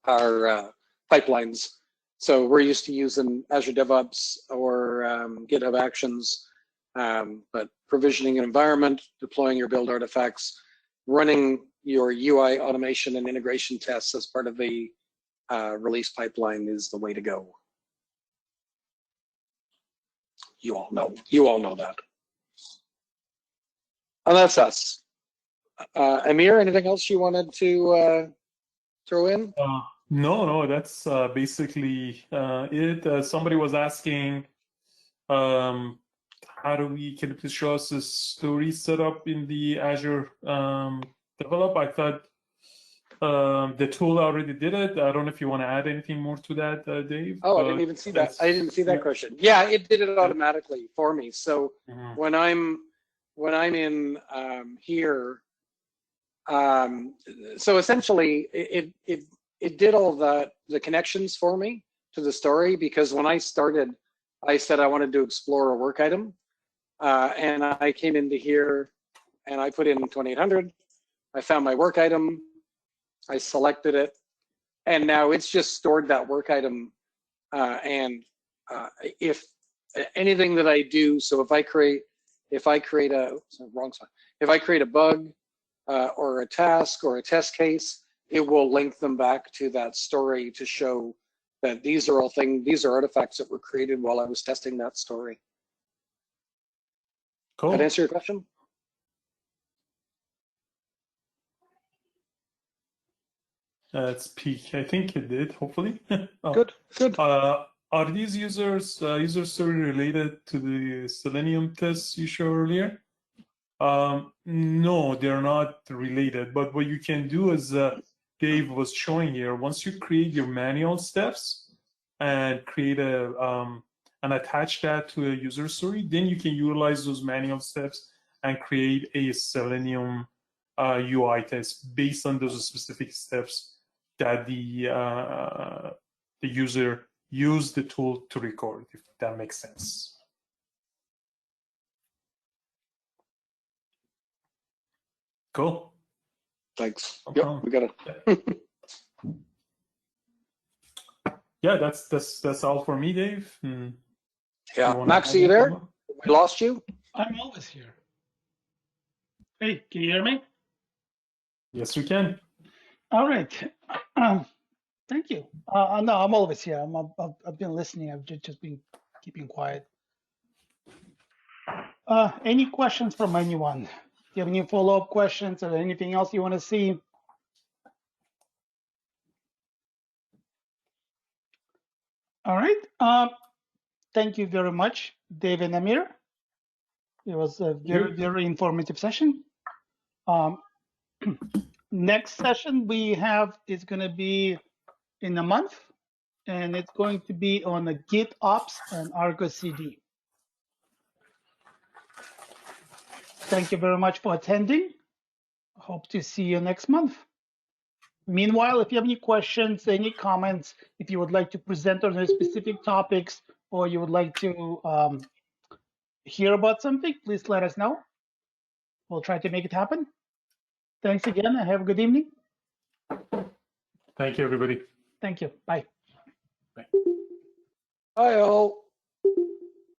our pipelines. So we're used to using Azure DevOps or GitHub Actions. But provisioning an environment, deploying your build artifacts, running your UI automation and integration tests as part of the release pipeline is the way to go. You all know that. And that's us. Amir, anything else you wanted to throw in? No, that's basically it. Somebody was asking, can you please show us the story setup in the Azure develop? I thought the tool already did it. I don't know if you want to add anything more to that, Dave. Oh, I didn't even see that. I didn't see that question. Yeah, it did it automatically for me. So when I'm in here, so essentially it did all the connections for me to the story, because when I started, I said I wanted to explore a work item, and I came into here and I put in 2800. I found my work item. I selected it, and now it's just stored that work item. And if anything that I do, so if I create a if I create a bug or a task or a test case, it will link them back to that story to show that these are artifacts that were created while I was testing that story. Cool. That answer your question? It's peak. I think it did, hopefully. Oh. Good. Are these user story related to the Selenium tests you showed earlier? No, they're not related. But what you can do is, Dave was showing here, once you create your manual steps and create and attach that to a user story, then you can utilize those manual steps and create a Selenium UI test based on those specific steps that the user used the tool to record, if that makes sense. Cool. Thanks. No Yep, problem. we got it. Yeah, that's all for me, Dave. Yeah, Max, are you there? We lost you. I'm always here. Hey, can you hear me? Yes, we can. All right. Thank you. No, I'm always here. I've been listening. I've just been keeping quiet. Any questions from anyone? Do you have any follow-up questions or anything else you want to see? All right. Thank you very much, Dave and Amir. It was a very informative session. Next session we have is going to be in a month, and it's going to be on the GitOps and Argo CD. Thank you very much for attending. Hope to see you next month. Meanwhile, if you have any questions, any comments, if you would like to present on specific topics, or you would like to hear about something, please let us know. We'll try to make it happen. Thanks again, and have a good evening. Thank you, everybody. Thank you. Bye. Bye, all.